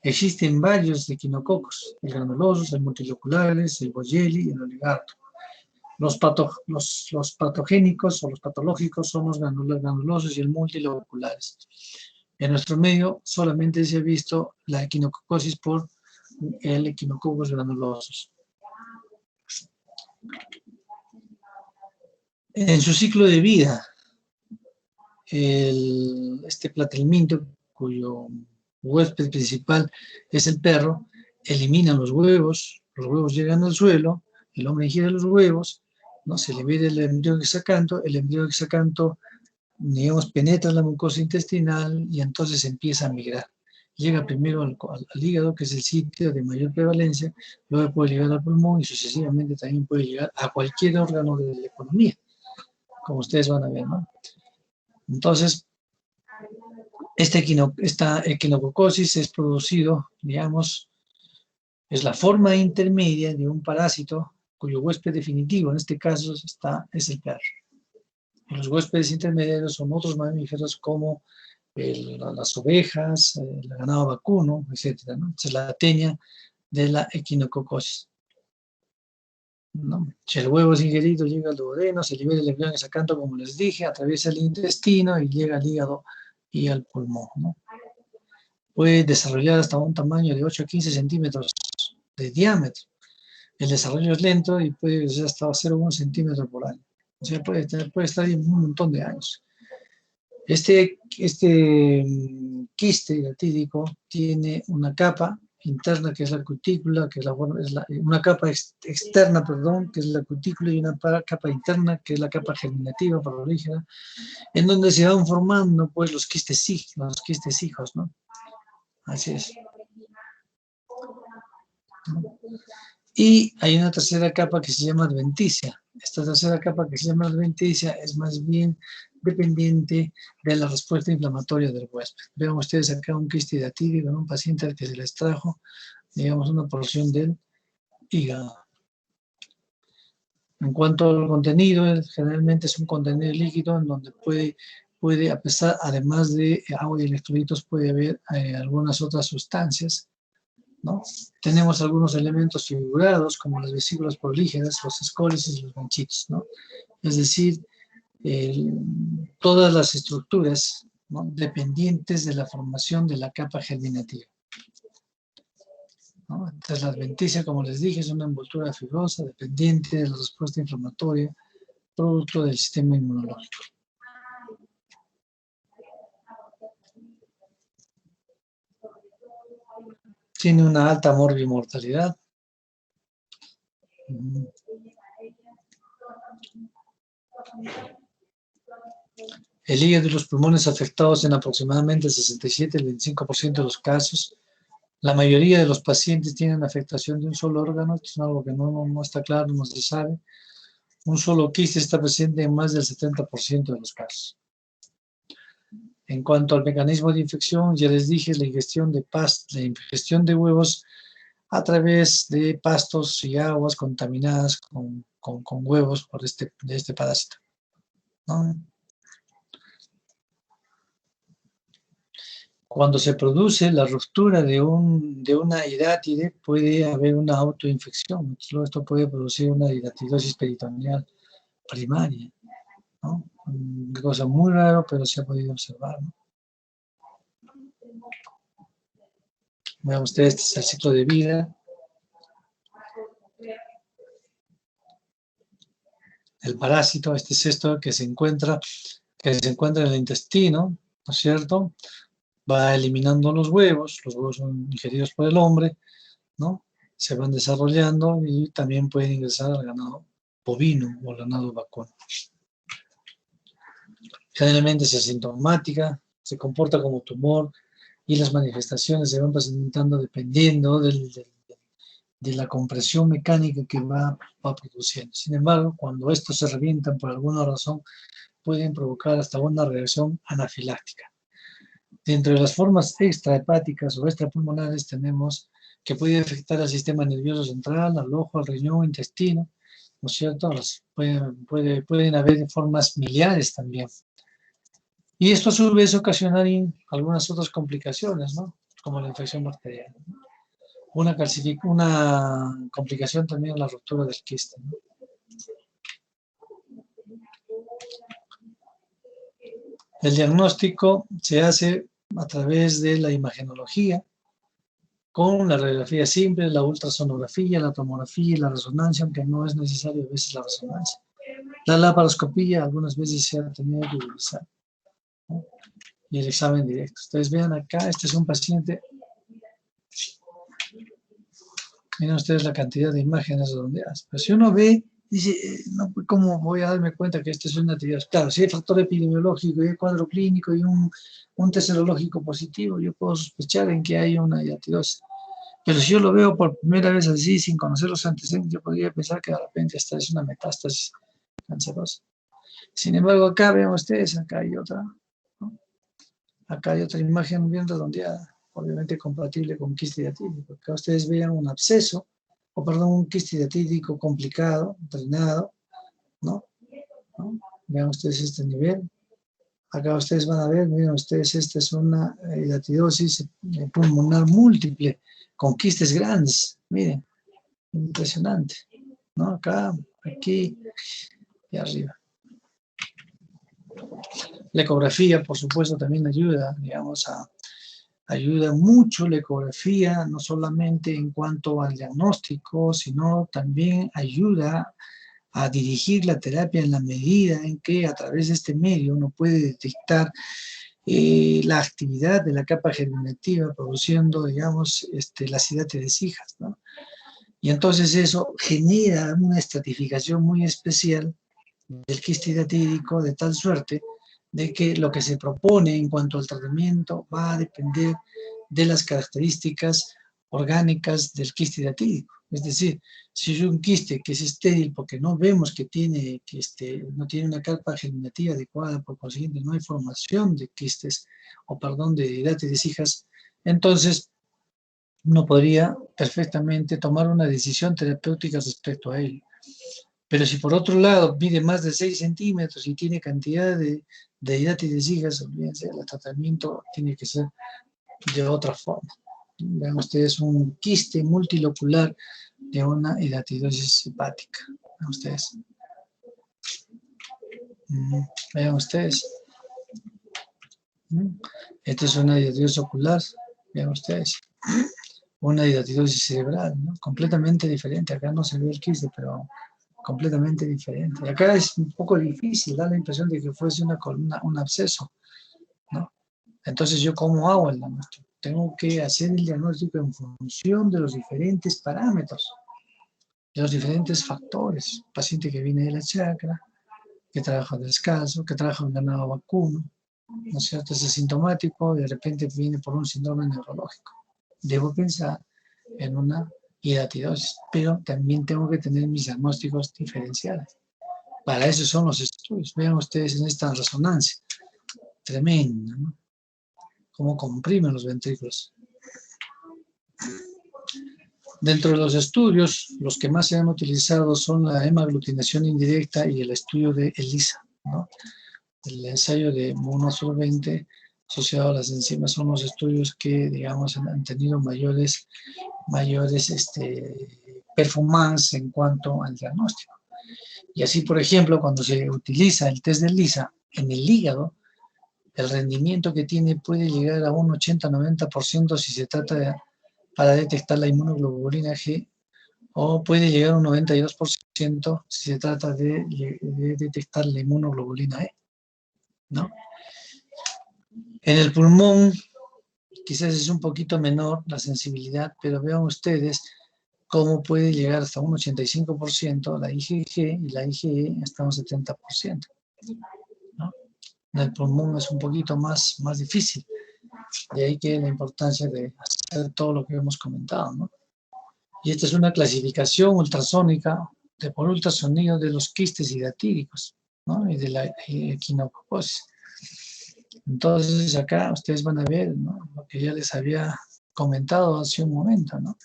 Existen varios equinococos, el granulosus, el multiloculares, el Boyeli y el oligarto. Los patogénicos o los patológicos son los granulosos y el multiloculares. En nuestro medio solamente se ha visto la equinococosis por el Echinococcus granulosus. En su ciclo de vida, este platelminto, cuyo huésped principal es el perro, elimina los huevos llegan al suelo, el hombre ingiere los huevos, ¿no? Se libera el embrión hexacanto, digamos, penetra la mucosa intestinal y entonces empieza a migrar. Llega primero al hígado, que es el sitio de mayor prevalencia, luego puede llegar al pulmón y sucesivamente también puede llegar a cualquier órgano de la economía, como ustedes van a ver, ¿no? Entonces, esta equinococosis es producido, digamos, es la forma intermedia de un parásito cuyo huésped definitivo, en este caso, es el perro. Y los huéspedes intermediarios son otros mamíferos como las ovejas, el ganado vacuno, etc., ¿no? Esa es la teña de la equinococosis, ¿no? Si el huevo es ingerido, llega al duodeno, se libera el embrión hexacanto, como les dije, atraviesa el intestino y llega al hígado y al pulmón, ¿no? Puede desarrollar hasta un tamaño de 8 a 15 centímetros de diámetro. El desarrollo es lento y puede ser hasta 0,1 centímetro por año. O sea, puede estar ahí un montón de años. Este quiste hidatídico tiene una capa interna que es la cutícula, que es una capa externa, perdón, que es la cutícula, y una capa interna que es la capa germinativa prolígera, en donde se van formando pues los quistes hijos, ¿no? Así es. Y hay una tercera capa que se llama adventicia. Esta tercera capa que se llama adventicia es más bien dependiente de la respuesta inflamatoria del huésped. Vean ustedes acá un quiste hidatídico en un paciente al que se le extrajo, digamos, una porción del hígado. En cuanto al contenido, generalmente es un contenido líquido en donde puede a pesar, además de agua y electrolitos, puede haber algunas otras sustancias, ¿no? Tenemos algunos elementos figurados como las vesículas prolígeras, los escoles y los ganchitos, ¿no? Es decir, todas las estructuras, ¿no?, dependientes de la formación de la capa germinativa, ¿no? Entonces la adventicia, como les dije, es una envoltura fibrosa dependiente de la respuesta inflamatoria producto del sistema inmunológico. Tiene una alta morbimortalidad. El hígado y los pulmones afectados en aproximadamente el 67 al 25% de los casos. La mayoría de los pacientes tienen afectación de un solo órgano, esto es algo que no está claro, no se sabe. Un solo quiste está presente en más del 70% de los casos. En cuanto al mecanismo de infección, ya les dije, la ingestión de huevos a través de pastos y aguas contaminadas con huevos de este parásito, ¿no? Cuando se produce la ruptura de una hidátide, puede haber una autoinfección. Esto puede producir una hidatidosis peritoneal primaria, ¿no? Una cosa muy rara, pero se ha podido observar, ¿no? Vean ustedes, este es el ciclo de vida. El parásito, este es esto que se encuentra, que se encuentra en el intestino, ¿no es cierto? Va eliminando los huevos son ingeridos por el hombre, ¿no? Se van desarrollando y también pueden ingresar al ganado bovino o al ganado vacuno. Generalmente es asintomática, se comporta como tumor y las manifestaciones se van presentando dependiendo de la compresión mecánica que va produciendo. Sin embargo, cuando estos se revientan por alguna razón, pueden provocar hasta una reacción anafiláctica. Dentro de las formas extrahepáticas o extrapulmonares tenemos que puede afectar al sistema nervioso central, al ojo, al riñón, intestino, ¿no es cierto? Pueden haber formas miliares también. Y esto a su vez ocasionar algunas otras complicaciones, ¿no? Como la infección bacteriana, ¿no? Una complicación también es la ruptura del quiste, ¿no? El diagnóstico se hace a través de la imagenología, con la radiografía simple, la ultrasonografía, la tomografía y la resonancia, aunque no es necesario a veces la resonancia. La laparoscopía algunas veces se ha tenido que utilizar, ¿no? Y el examen directo. Ustedes vean acá, este es un paciente. Miren ustedes la cantidad de imágenes redondeadas. Pero si uno ve, dice, no, ¿cómo voy a darme cuenta que este es una tiroides? Claro, si hay factor epidemiológico y hay cuadro clínico y un test serológico positivo, yo puedo sospechar en que hay una tiroides. Pero si yo lo veo por primera vez así, sin conocer los antecedentes, yo podría pensar que de repente esta es una metástasis cancerosa. Sin embargo, acá ven ustedes, acá hay otra, ¿no? Acá hay otra imagen bien redondeada, obviamente compatible con quiste hiatídico. Acá ustedes vean un absceso, un quiste hiatídico complicado, drenado, ¿no? Vean ustedes este nivel. Acá ustedes van a ver, miren ustedes, esta es una hiatidosis pulmonar múltiple, con quistes grandes, miren, impresionante, ¿no? Acá, aquí y arriba. La ecografía, por supuesto, también ayuda, digamos, ayuda mucho la ecografía, no solamente en cuanto al diagnóstico, sino también ayuda a dirigir la terapia en la medida en que a través de este medio uno puede detectar la actividad de la capa germinativa produciendo, digamos, las hidatidesijas, ¿no? Y entonces eso genera una estratificación muy especial del quiste hidatídico de tal suerte de que lo que se propone en cuanto al tratamiento va a depender de las características orgánicas del quiste hidatídico. Es decir, si es un quiste que es estéril porque no vemos que no tiene una capa germinativa adecuada, por consiguiente no hay formación de quistes, de hidatidesijas, entonces uno podría perfectamente tomar una decisión terapéutica respecto a él. Pero si por otro lado mide más de 6 centímetros y tiene cantidad de hidatidesijas, olvídense, el tratamiento tiene que ser de otra forma. Vean ustedes un quiste multilocular de una hidatidosis hepática. Vean ustedes. Vean ustedes. Esta es una hidatidosis ocular. Vean ustedes. Una hidatidosis cerebral, ¿no? Completamente diferente. Acá no se ve el quiste, pero completamente diferente. Y acá es un poco difícil, da la impresión de que fuese un absceso, ¿no? Entonces, ¿yo cómo hago el diagnóstico? Tengo que hacer el diagnóstico en función de los diferentes parámetros, de los diferentes factores. Paciente que viene de la chacra, que trabaja descalzo, que trabaja en ganado vacuno, ¿no es cierto? Es asintomático y de repente viene por un síndrome neurológico. Debo pensar en una hidatidosis, pero también tengo que tener mis diagnósticos diferenciales. Para eso son los estudios. Vean ustedes en esta resonancia. Tremenda, ¿no? Cómo comprimen los ventrículos. Dentro de los estudios, los que más se han utilizado son la hemaglutinación indirecta y el estudio de ELISA, ¿no? El ensayo de monoabsorbente asociado a las enzimas son los estudios que, digamos, han tenido mayores performance en cuanto al diagnóstico. Y así, por ejemplo, cuando se utiliza el test de ELISA en el hígado, el rendimiento que tiene puede llegar a un 80-90% si se trata para detectar la inmunoglobulina G, o puede llegar a un 92% si se trata de detectar la inmunoglobulina E. ¿no? En el pulmón quizás es un poquito menor la sensibilidad, pero vean ustedes cómo puede llegar hasta un 85%, la IgG y la IgE hasta un 70%, ¿no? En el pulmón es un poquito más difícil, de ahí que la importancia de hacer todo lo que hemos comentado, ¿no? Y esta es una clasificación ultrasónica por ultrasonido de los quistes hidatíricos, ¿no? Y de la equinococosis. Entonces acá ustedes van a ver, ¿no?, lo que ya les había comentado hace un momento, ¿no?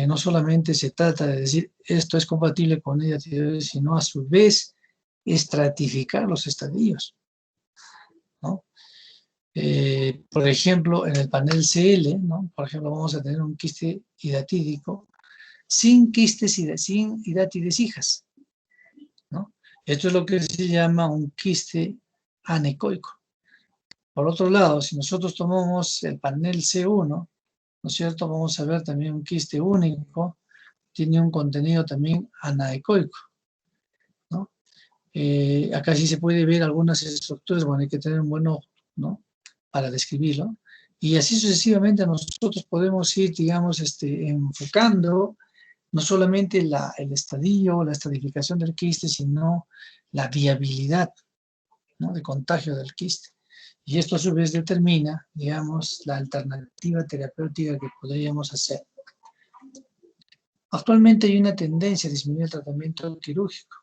No solamente se trata de decir esto es compatible con ella, sino a su vez estratificar los estadios, ¿no? Por ejemplo, en el panel CL, ¿no?, por ejemplo, vamos a tener un quiste hidatídico sin sin hidátides hijas, ¿no? Esto es lo que se llama un quiste anecoico. Por otro lado, si nosotros tomamos el panel C1, ¿no es cierto?, vamos a ver también un quiste único, tiene un contenido también anaecoico, ¿no? Acá sí se puede ver algunas estructuras, bueno, hay que tener un buen ojo, ¿no?, para describirlo. Y así sucesivamente nosotros podemos ir, digamos, enfocando no solamente el estadio, la estadificación del quiste, sino la viabilidad, ¿no?, de contagio del quiste. Y esto a su vez determina, digamos, la alternativa terapéutica que podríamos hacer. Actualmente hay una tendencia a disminuir el tratamiento quirúrgico.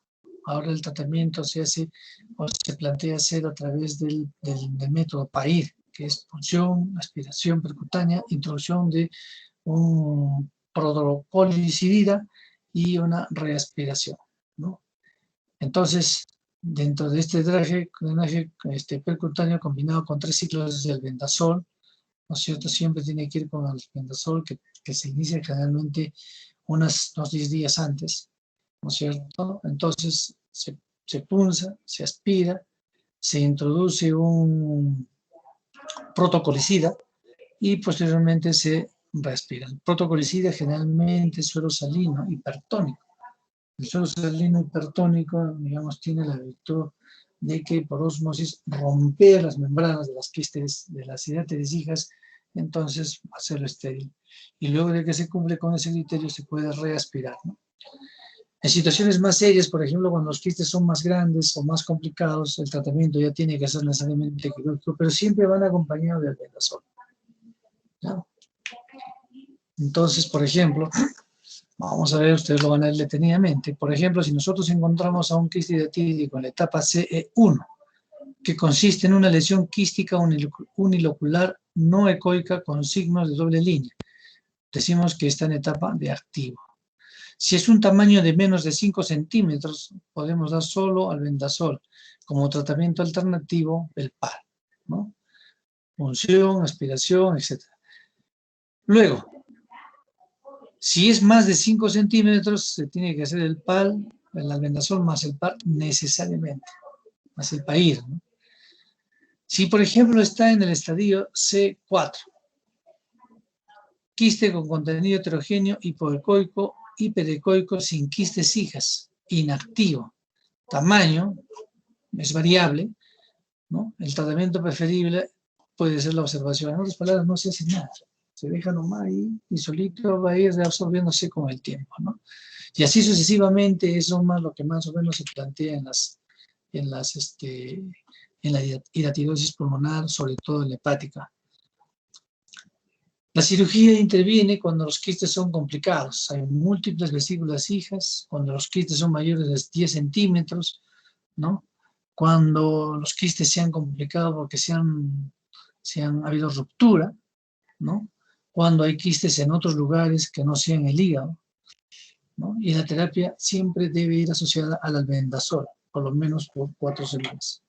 Ahora el tratamiento se hace o se plantea hacer a través del método PAIR, que es punción, aspiración percutánea, introducción de un protocolicida y una reaspiración, ¿no? Entonces, dentro de este drenaje percutáneo combinado con 3 ciclos del vendasol, ¿no es cierto?, siempre tiene que ir con el vendasol que se inicia generalmente unos 10 días antes, ¿no es cierto? Entonces se punza, se aspira, se introduce un protocolicida y posteriormente se reaspira. El protocolicida generalmente es suero salino hipertónico. El suero salino hipertónico, digamos, tiene la virtud de que por osmosis romper las membranas de las quistes, de las hidátides hijas, entonces hacerlo estéril. Y luego de que se cumple con ese criterio se puede reaspirar, ¿no? En situaciones más serias, por ejemplo, cuando los quistes son más grandes o más complicados, el tratamiento ya tiene que ser necesariamente quirúrgico, pero siempre van acompañados del vendasol, ¿no? Entonces, por ejemplo, vamos a ver, ustedes lo van a ver detenidamente. Por ejemplo, si nosotros encontramos a un quiste hidatídico en la etapa CE1, que consiste en una lesión quística unilocular no ecoica con signos de doble línea, decimos que está en etapa de activo. Si es un tamaño de menos de 5 centímetros, podemos dar solo albendazol como tratamiento alternativo el PAR, ¿no? Punción, aspiración, etc. Luego, si es más de 5 centímetros, se tiene que hacer el PAR, el albendazol más el PAR necesariamente, más el PAIR, ¿no? Si, por ejemplo, está en el estadio C4, quiste con contenido heterogéneo hipoecoico, hiperecoico, sin quistes hijas, inactivo, tamaño, es variable, ¿no? El tratamiento preferible puede ser la observación. En otras palabras, no se hace nada. Se deja nomás ahí y solito va a ir reabsorbiéndose con el tiempo, ¿no? Y así sucesivamente, eso es más lo que más o menos se plantea en la hidatidosis pulmonar, sobre todo en la hepática. La cirugía interviene cuando los quistes son complicados. Hay múltiples vesículas hijas, cuando los quistes son mayores de 10 centímetros, ¿no? Cuando los quistes se han complicado porque se han habido ruptura, ¿no? Cuando hay quistes en otros lugares que no sean el hígado, ¿no? Y la terapia siempre debe ir asociada al albendazol, por lo menos por 4 semanas.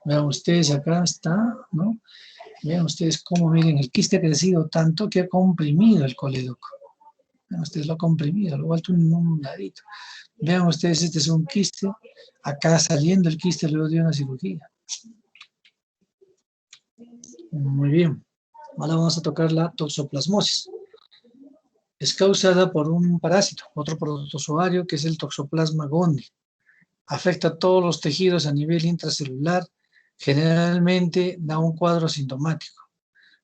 Vean ustedes, acá está, ¿no? Vean ustedes cómo, miren, el quiste ha crecido tanto que ha comprimido el colédoco. Vean ustedes, lo ha comprimido, lo ha vuelto un ladito. Vean ustedes, este es un quiste, acá saliendo el quiste luego de una cirugía. Muy bien. Ahora vamos a tocar la toxoplasmosis. Es causada por un parásito, otro protozoario, que es el Toxoplasma gondii. Afecta a todos los tejidos a nivel intracelular, Generalmente da un cuadro sintomático.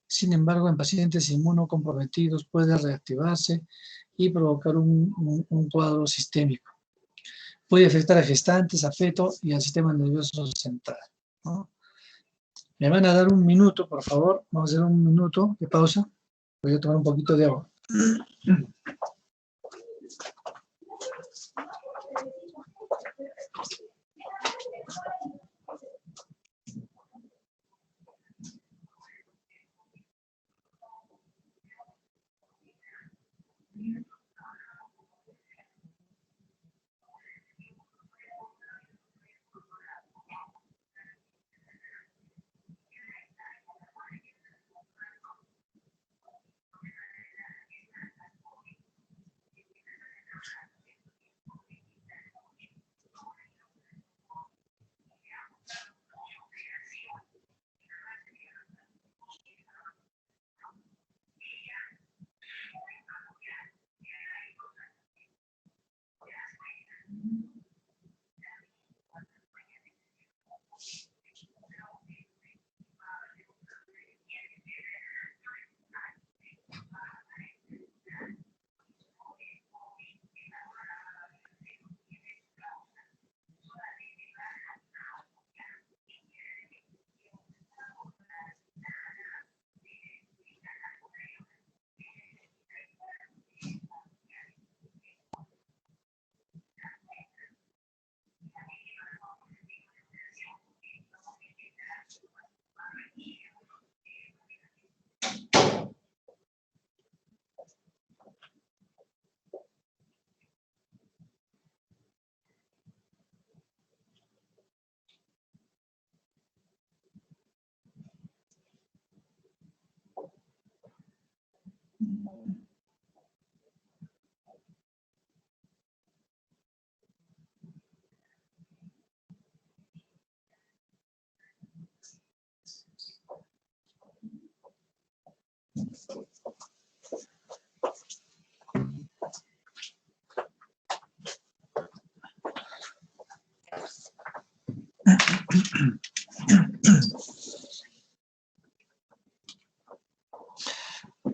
Sin embargo, en pacientes inmunocomprometidos puede reactivarse y provocar un cuadro sistémico. Puede afectar a gestantes, a feto y al sistema nervioso central, ¿no? Me van a dar un minuto, por favor. Vamos a hacer un minuto de pausa. Voy a tomar un poquito de agua.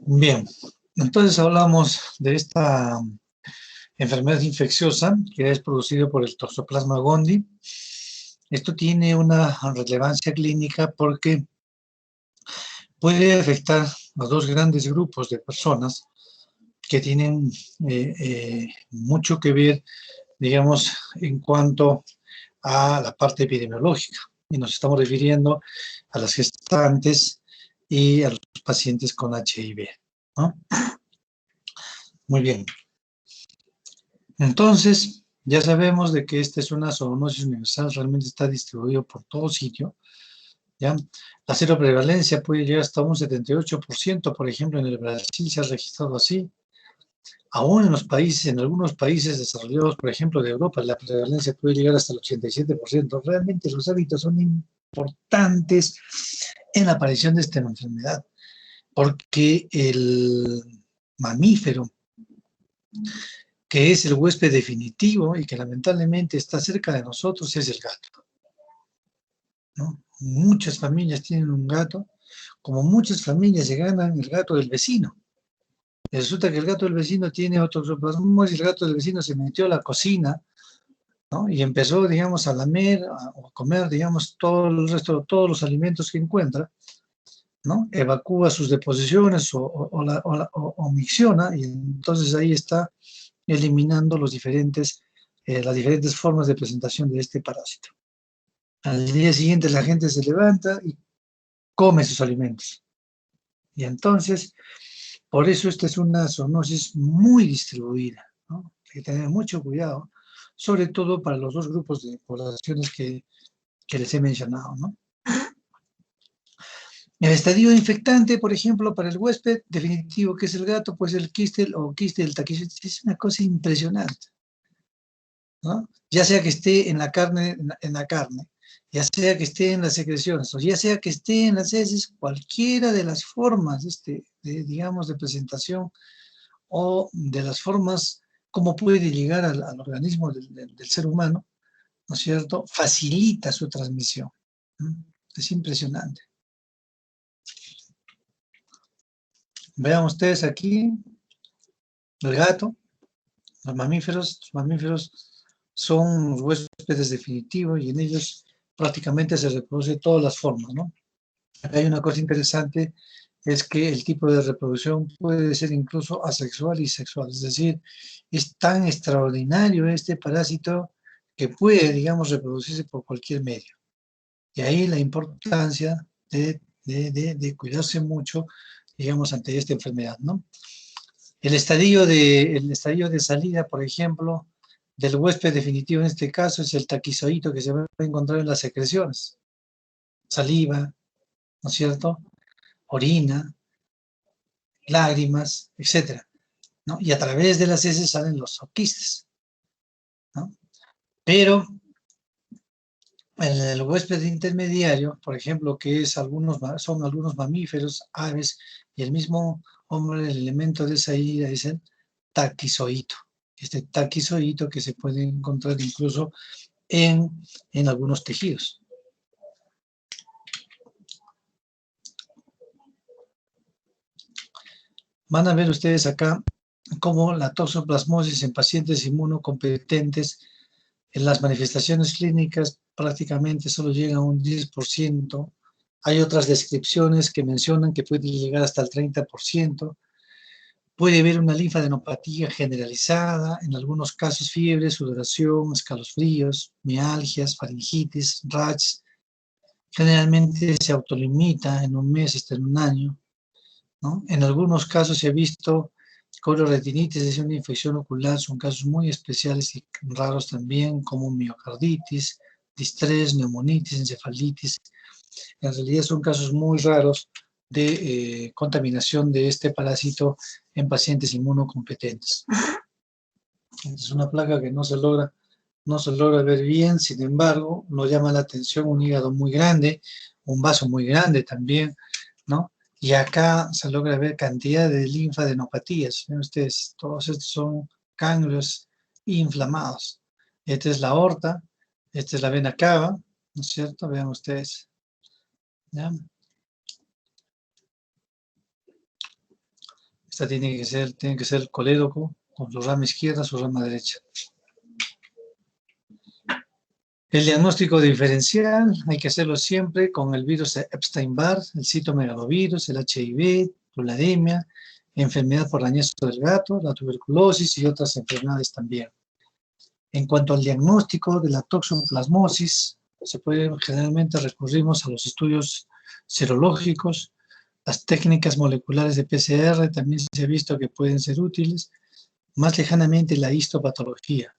Bien, entonces hablamos de esta enfermedad infecciosa que es producida por el Toxoplasma gondii. Esto tiene una relevancia clínica porque puede afectar a dos grandes grupos de personas que tienen mucho que ver, digamos, en cuanto a la parte epidemiológica. Y nos estamos refiriendo a las gestantes y a los pacientes con HIV, ¿no? Muy bien. Entonces, ya sabemos de que esta es una zoonosis universal, realmente está distribuido por todo sitio, ¿ya? La seroprevalencia puede llegar hasta un 78%, por ejemplo, en el Brasil se ha registrado así. Aún en los países, en algunos países desarrollados, por ejemplo, de Europa, la prevalencia puede llegar hasta el 87%. Realmente los hábitos son importantes en la aparición de esta enfermedad, porque el mamífero, que es el huésped definitivo y que lamentablemente está cerca de nosotros, es el gato, ¿no? Muchas familias tienen un gato, como muchas familias se ganan el gato del vecino. Y resulta que el gato del vecino tiene toxoplasmosis y el gato del vecino se metió a la cocina, ¿no? Y empezó, digamos, a lamer o a comer, digamos, todo el resto, todos los alimentos que encuentra, ¿no? Evacúa sus deposiciones o micciona, y entonces ahí está eliminando las diferentes formas de presentación de este parásito. Al día siguiente la gente se levanta y come sus alimentos. Y entonces, por eso esta es una zoonosis muy distribuida, ¿no? Hay que tener mucho cuidado, sobre todo para los dos grupos de poblaciones que les he mencionado, ¿no? El estadio infectante, por ejemplo, para el huésped definitivo, que es el gato, pues el quistel o quistel taquitis, es una cosa impresionante, ¿no? Ya sea que esté en la carne, ya sea que esté en las secreciones, o ya sea que esté en las heces, cualquiera de las formas, digamos, de presentación o de las formas como puede llegar al organismo del ser humano, ¿no es cierto?, facilita su transmisión, ¿no? Es impresionante. Vean ustedes aquí el gato, los mamíferos son los huéspedes definitivos y en ellos prácticamente se reproduce todas las formas, ¿no? Acá hay una cosa interesante, es que el tipo de reproducción puede ser incluso asexual y sexual, es decir, es tan extraordinario este parásito que puede, digamos, reproducirse por cualquier medio. Y ahí la importancia de cuidarse mucho, digamos, ante esta enfermedad, ¿no? El estadio de salida, por ejemplo, del huésped definitivo en este caso es el taquizoíto que se va a encontrar en las secreciones. Saliva, ¿no es cierto? Orina, lágrimas, etcétera, ¿no? Y a través de las heces salen los zooquistes, ¿no? Pero el huésped intermediario, por ejemplo, que es son algunos mamíferos, aves, y el mismo hombre, el elemento de salida es el taquizoíto. Este taquizoíto que se puede encontrar incluso en algunos tejidos. Van a ver ustedes acá cómo la toxoplasmosis en pacientes inmunocompetentes, en las manifestaciones clínicas prácticamente solo llega a un 10%. Hay otras descripciones que mencionan que puede llegar hasta el 30%. Puede haber una linfadenopatía generalizada, en algunos casos fiebre, sudoración, escalofríos, mialgias, faringitis, rash. Generalmente se autolimita en un mes hasta en un año, ¿no? En algunos casos se ha visto coloretinitis, es una infección ocular, son casos muy especiales y raros también, como miocarditis, distrés, neumonitis, encefalitis. En realidad son casos muy raros de contaminación de este parásito en pacientes inmunocompetentes. Es una plaga que no se logra ver bien, sin embargo, nos llama la atención un hígado muy grande, un vaso muy grande también, ¿no? Y acá se logra ver cantidad de linfadenopatías. ¿Ven ustedes? Todos estos son ganglios inflamados. Esta es la aorta, esta es la vena cava, ¿no es cierto? Vean ustedes. ¿Ya? Esta tiene que ser el colédoco con su rama izquierda, su rama derecha. El diagnóstico diferencial hay que hacerlo siempre con el virus Epstein-Barr, el citomegalovirus, el HIV, tulademia, enfermedad por arañazo del gato, la tuberculosis y otras enfermedades también. En cuanto al diagnóstico de la toxoplasmosis, generalmente recurrimos a los estudios serológicos, las técnicas moleculares de PCR también se ha visto que pueden ser útiles, más lejanamente la histopatología.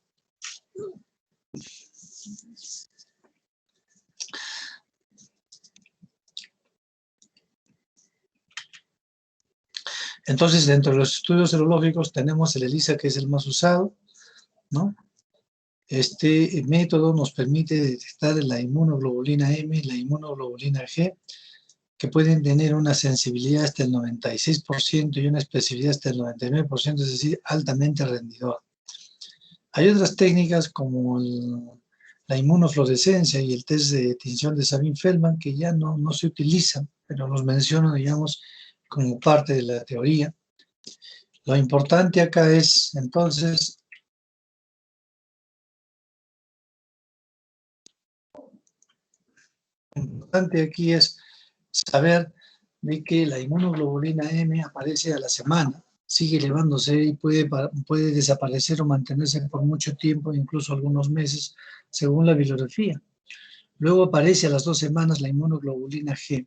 Entonces, dentro de los estudios serológicos tenemos el ELISA, que es el más usado, ¿no? Este método nos permite detectar la inmunoglobulina M y la inmunoglobulina G, que pueden tener una sensibilidad hasta el 96% y una especificidad hasta el 99%, es decir, altamente rendidor. Hay otras técnicas como la inmunofluorescencia y el test de tinción de Sabin-Feldman que ya no se utilizan, pero los menciono, digamos, como parte de la teoría. Lo importante acá es, entonces, lo importante aquí es saber de que la inmunoglobulina M aparece a la semana, sigue elevándose y puede desaparecer o mantenerse por mucho tiempo, incluso algunos meses, según la bibliografía. Luego aparece a las 2 semanas la inmunoglobulina G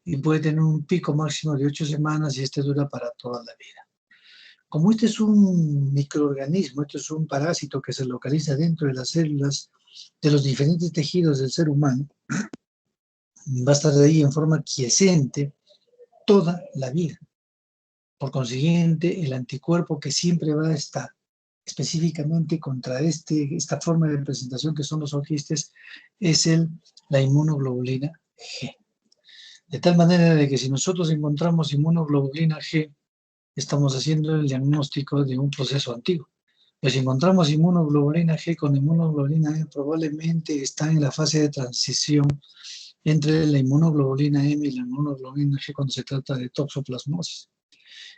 y puede tener un pico máximo de 8 semanas y este dura para toda la vida. Como este es un microorganismo, este es un parásito que se localiza dentro de las células de los diferentes tejidos del ser humano, va a estar ahí en forma quiescente toda la vida. Por consiguiente, el anticuerpo que siempre va a estar específicamente contra esta forma de presentación que son los zooquistes es la inmunoglobulina G. De tal manera de que si nosotros encontramos inmunoglobulina G, estamos haciendo el diagnóstico de un proceso antiguo. Pero si encontramos inmunoglobulina G con inmunoglobulina E, probablemente está en la fase de transición entre la inmunoglobulina M y la inmunoglobulina G cuando se trata de toxoplasmosis.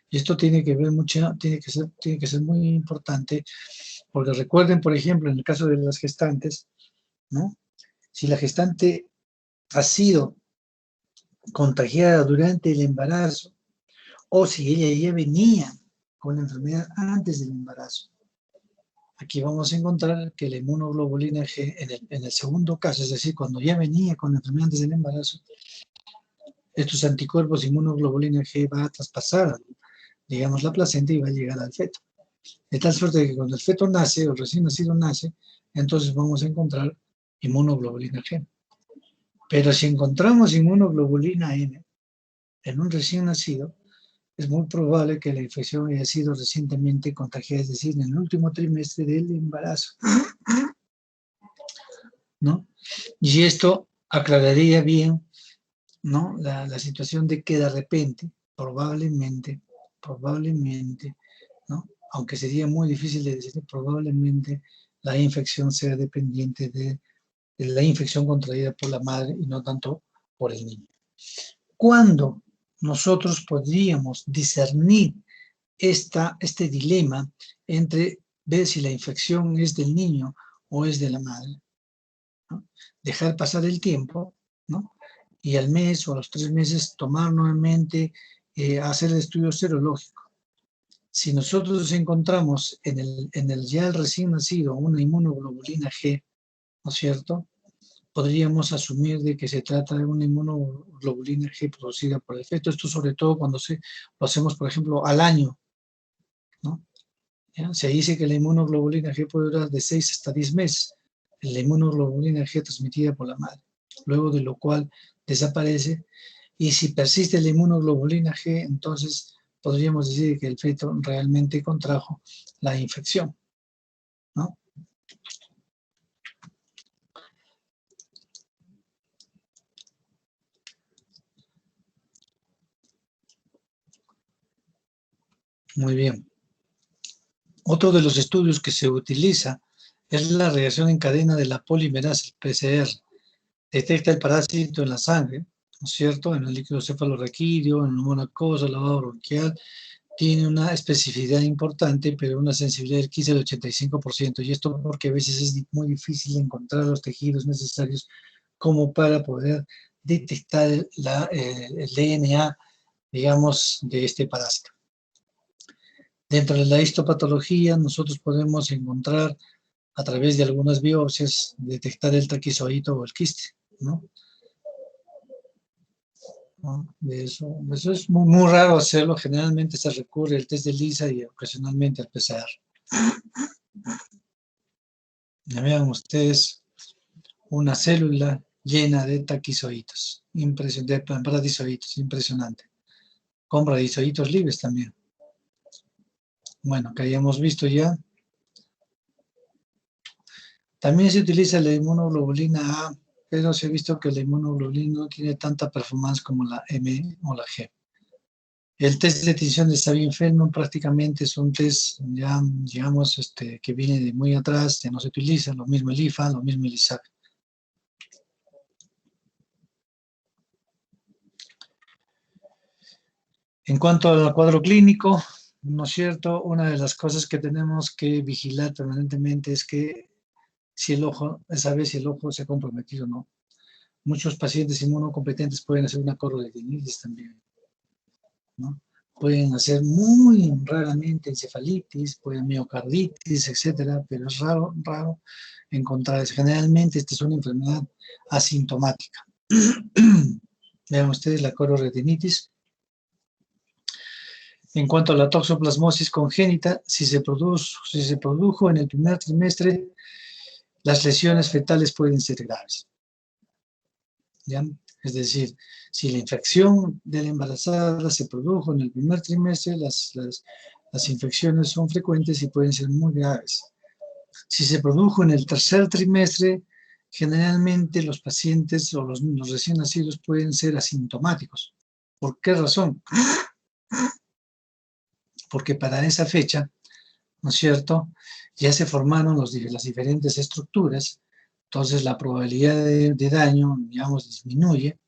Y esto tiene que ver mucho, tiene que ser muy importante, porque recuerden, por ejemplo, en el caso de las gestantes, ¿no? Si la gestante ha sido contagiada durante el embarazo, o si ella ya venía con la enfermedad antes del embarazo, aquí vamos a encontrar que la inmunoglobulina G, en el segundo caso, es decir, cuando ya venía con la enfermedad antes del embarazo, estos anticuerpos inmunoglobulina G va a traspasar, digamos, la placenta y va a llegar al feto. De tal suerte que cuando el feto nace, o el recién nacido nace, entonces vamos a encontrar inmunoglobulina G. Pero si encontramos inmunoglobulina N en un recién nacido, es muy probable que la infección haya sido recientemente contagiada, es decir, en el último trimestre del embarazo, ¿no? Y esto aclararía bien, ¿no? La situación de que de repente, probablemente, ¿no? Aunque sería muy difícil de decir, probablemente la infección sea dependiente de la infección contraída por la madre y no tanto por el niño. ¿Cuándo nosotros podríamos discernir este dilema entre ver si la infección es del niño o es de la madre? ¿No? Dejar pasar el tiempo, ¿no? Y al mes o a los 3 meses tomar nuevamente, hacer el estudio serológico. Si nosotros encontramos en el ya el recién nacido una inmunoglobulina G, ¿no es cierto?, podríamos asumir de que se trata de una inmunoglobulina G producida por el feto. Esto sobre todo cuando lo hacemos, por ejemplo, al año, ¿no? ¿Ya? Se dice que la inmunoglobulina G puede durar de 6 hasta 10 meses, la inmunoglobulina G transmitida por la madre, luego de lo cual desaparece. Y si persiste la inmunoglobulina G, entonces podríamos decir que el feto realmente contrajo la infección, ¿no? Muy bien. Otro de los estudios que se utiliza es la reacción en cadena de la polimerasa, el PCR. Detecta el parásito en la sangre, ¿no es cierto?, en el líquido cefalorraquídeo, en el neumo acuoso, lavado bronquial. Tiene una especificidad importante, pero una sensibilidad del 15 al 85%. Y esto porque a veces es muy difícil encontrar los tejidos necesarios como para poder detectar el DNA, digamos, de este parásito. Dentro de la histopatología, nosotros podemos encontrar, a través de algunas biopsias, detectar el taquizoído o el quiste, ¿no? Eso es muy, muy raro hacerlo. Generalmente se recurre al test de Lisa y ocasionalmente al PCR. Ya vean ustedes una célula llena de taquizoídos, de paradizoídos, impresionante. Con radizoídos libres también. Bueno, que hayamos visto ya. También se utiliza la inmunoglobulina A, pero se ha visto que la inmunoglobulina no tiene tanta performance como la M o la G. El test de tinción de Sabin-Feldman prácticamente es un test, ya, digamos, que viene de muy atrás, que no se utiliza, lo mismo el IFA, lo mismo el ISAC. En cuanto al cuadro clínico, ¿no es cierto?, una de las cosas que tenemos que vigilar permanentemente es que si el ojo, saber si el ojo se ha comprometido o no. Muchos pacientes inmunocompetentes pueden hacer una corroretinitis también, ¿no? Pueden hacer muy raramente encefalitis, pueden miocarditis, etcétera, pero es raro encontrar eso. Generalmente esta es una enfermedad asintomática. Vean ustedes la corroretinitis. En cuanto a la toxoplasmosis congénita, si se produjo en el primer trimestre, las lesiones fetales pueden ser graves, ¿ya? Es decir, si la infección de la embarazada se produjo en el primer trimestre, las infecciones son frecuentes y pueden ser muy graves. Si se produjo en el tercer trimestre, generalmente los pacientes o los recién nacidos pueden ser asintomáticos. ¿Por qué razón? Porque para esa fecha, ¿no es cierto?, ya se formaron las diferentes estructuras, Entonces la probabilidad de daño, digamos, disminuye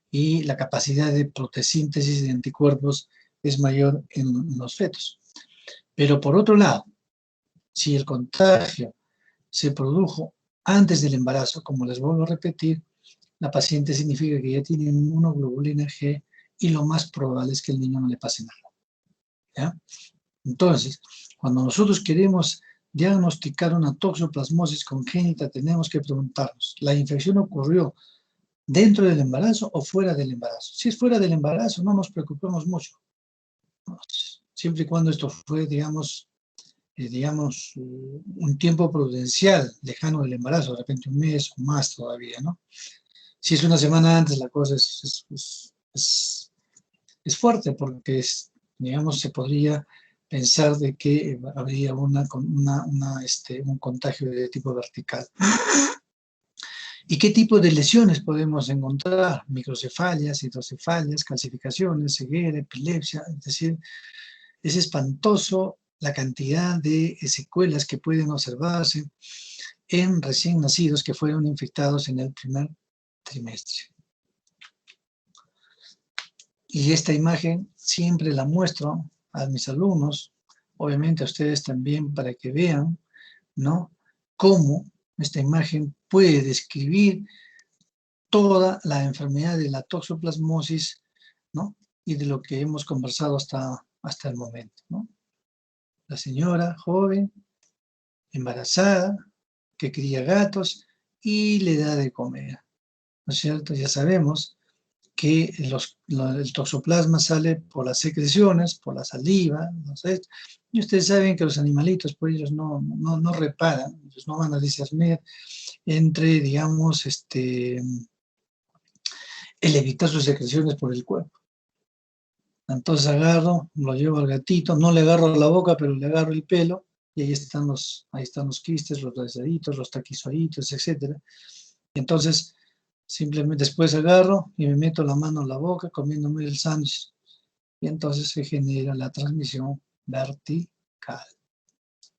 y la capacidad de protosíntesis de anticuerpos es mayor en los fetos. Pero por otro lado, si el contagio se produjo antes del embarazo, como les vuelvo a repetir, la paciente significa que ya tiene inmunoglobulina G y lo más probable es que el niño no le pase nada. ¿Ya? Entonces, cuando nosotros queremos diagnosticar una toxoplasmosis congénita, tenemos que preguntarnos, ¿la infección ocurrió dentro del embarazo o fuera del embarazo? Si es fuera del embarazo, no nos preocupemos mucho. Siempre y cuando esto fue, digamos, un tiempo prudencial, lejano del embarazo, de repente un mes o más todavía, ¿no? Si es una semana antes, la cosa es fuerte porque, digamos, se podría pensar de que habría un contagio de tipo vertical. ¿Y qué tipo de lesiones podemos encontrar? Microcefalias, hidrocefalias, calcificaciones, ceguera, epilepsia, es decir, es espantoso la cantidad de secuelas que pueden observarse en recién nacidos que fueron infectados en el primer trimestre. Y esta imagen siempre la muestro a mis alumnos, obviamente a ustedes también para que vean, ¿no?, cómo esta imagen puede describir toda la enfermedad de la toxoplasmosis, ¿no?, y de lo que hemos conversado hasta el momento, ¿no? La señora joven, embarazada, que cría gatos y le da de comer, ¿no es cierto? Ya sabemos que el toxoplasma sale por las secreciones, por la saliva, no sé, y ustedes saben que los animalitos, pues ellos no reparan, ellos no van a discernir entre, digamos, el evitar sus secreciones por el cuerpo. Entonces agarro, lo llevo al gatito, no le agarro la boca, pero le agarro el pelo, y ahí están los quistes, los rasaditos, los taquizoiditos, etc. Y entonces, simplemente después agarro y me meto la mano en la boca comiéndome el sándwich. Y entonces se genera la transmisión vertical.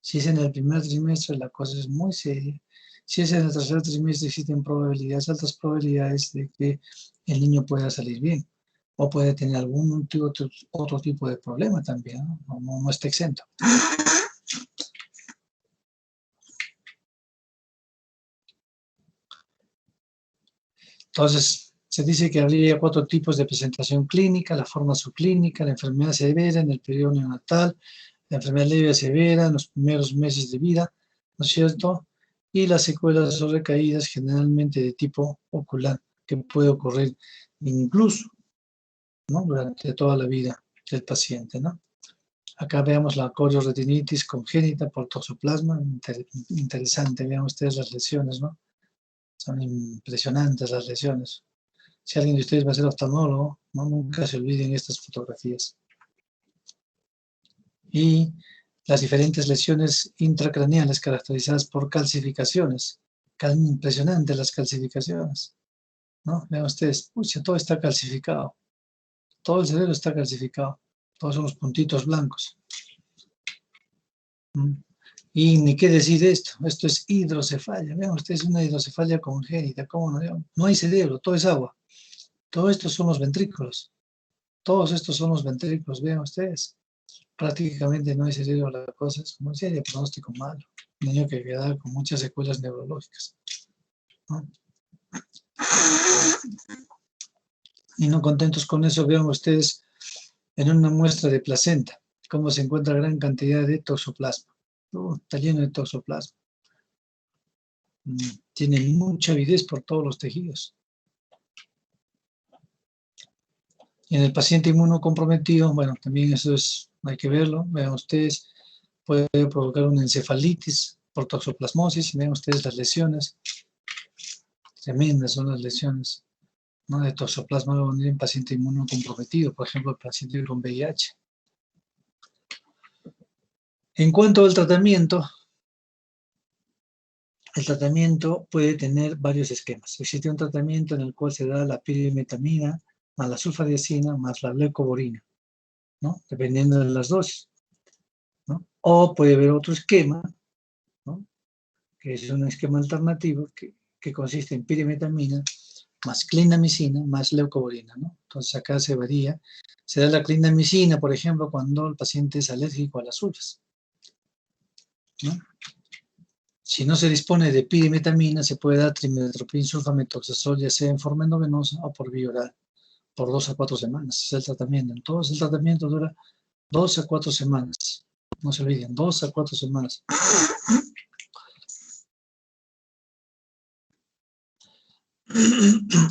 Si es en el primer trimestre, la cosa es muy seria. Si es en el tercer trimestre, existen probabilidades, altas probabilidades de que el niño pueda salir bien o puede tener algún otro tipo de problema también, ¿no? No está exento. Entonces, se dice que habría 4 tipos de presentación clínica: la forma subclínica, la enfermedad severa en el periodo neonatal, la enfermedad leve a severa en los primeros meses de vida, ¿no es cierto? Y las secuelas o recaídas generalmente de tipo ocular, que puede ocurrir incluso, ¿no?, durante toda la vida del paciente, ¿no? Acá veamos la corioretinitis congénita por toxoplasma, interesante, vean ustedes las lesiones, ¿no? Son impresionantes las lesiones. Si alguien de ustedes va a ser oftalmólogo, ¿no?, nunca se olviden estas fotografías. Y las diferentes lesiones intracraneales caracterizadas por calcificaciones. Impresionantes las calcificaciones, ¿no? Vean ustedes, pucha, todo está calcificado. Todo el cerebro está calcificado. Todos son los puntitos blancos. Y ni qué decir de esto. Esto es hidrocefalia. Vean ustedes, una hidrocefalia congénita. ¿Cómo no? No hay cerebro, todo es agua. Todo esto son los ventrículos. Todos estos son los ventrículos, vean ustedes. Prácticamente no hay cerebro, la cosa es, como decía, de pronóstico malo. Un niño que queda con muchas secuelas neurológicas, ¿no? Y no contentos con eso, vean ustedes en una muestra de placenta cómo se encuentra gran cantidad de toxoplasma. Está lleno de toxoplasma. Tiene mucha avidez por todos los tejidos. Y en el paciente inmunocomprometido, bueno, también eso hay que verlo. Vean ustedes, puede provocar una encefalitis por toxoplasmosis. Vean ustedes las lesiones. Tremendas son las lesiones, ¿no?, de toxoplasma en un paciente inmunocomprometido, por ejemplo, el paciente con VIH. En cuanto al tratamiento, el tratamiento puede tener varios esquemas. Existe un tratamiento en el cual se da la pirimetamina más la sulfadiazina más la leucovorina, ¿no?, dependiendo de las dosis, ¿no? O puede haber otro esquema, ¿no?, que es un esquema alternativo que que consiste en pirimetamina más clindamicina más leucovorina, ¿no? Entonces acá se varía. Se da la clindamicina, por ejemplo, cuando el paciente es alérgico a las sulfas, ¿no? Si no se dispone de pirimetamina, se puede dar trimmetoprim sulfamethoxazol, ya sea en forma endovenosa o por vía oral, por 2 a 4 semanas. Es el tratamiento. Entonces el tratamiento dura 2 a 4 semanas. No se olviden, 2 a 4 semanas.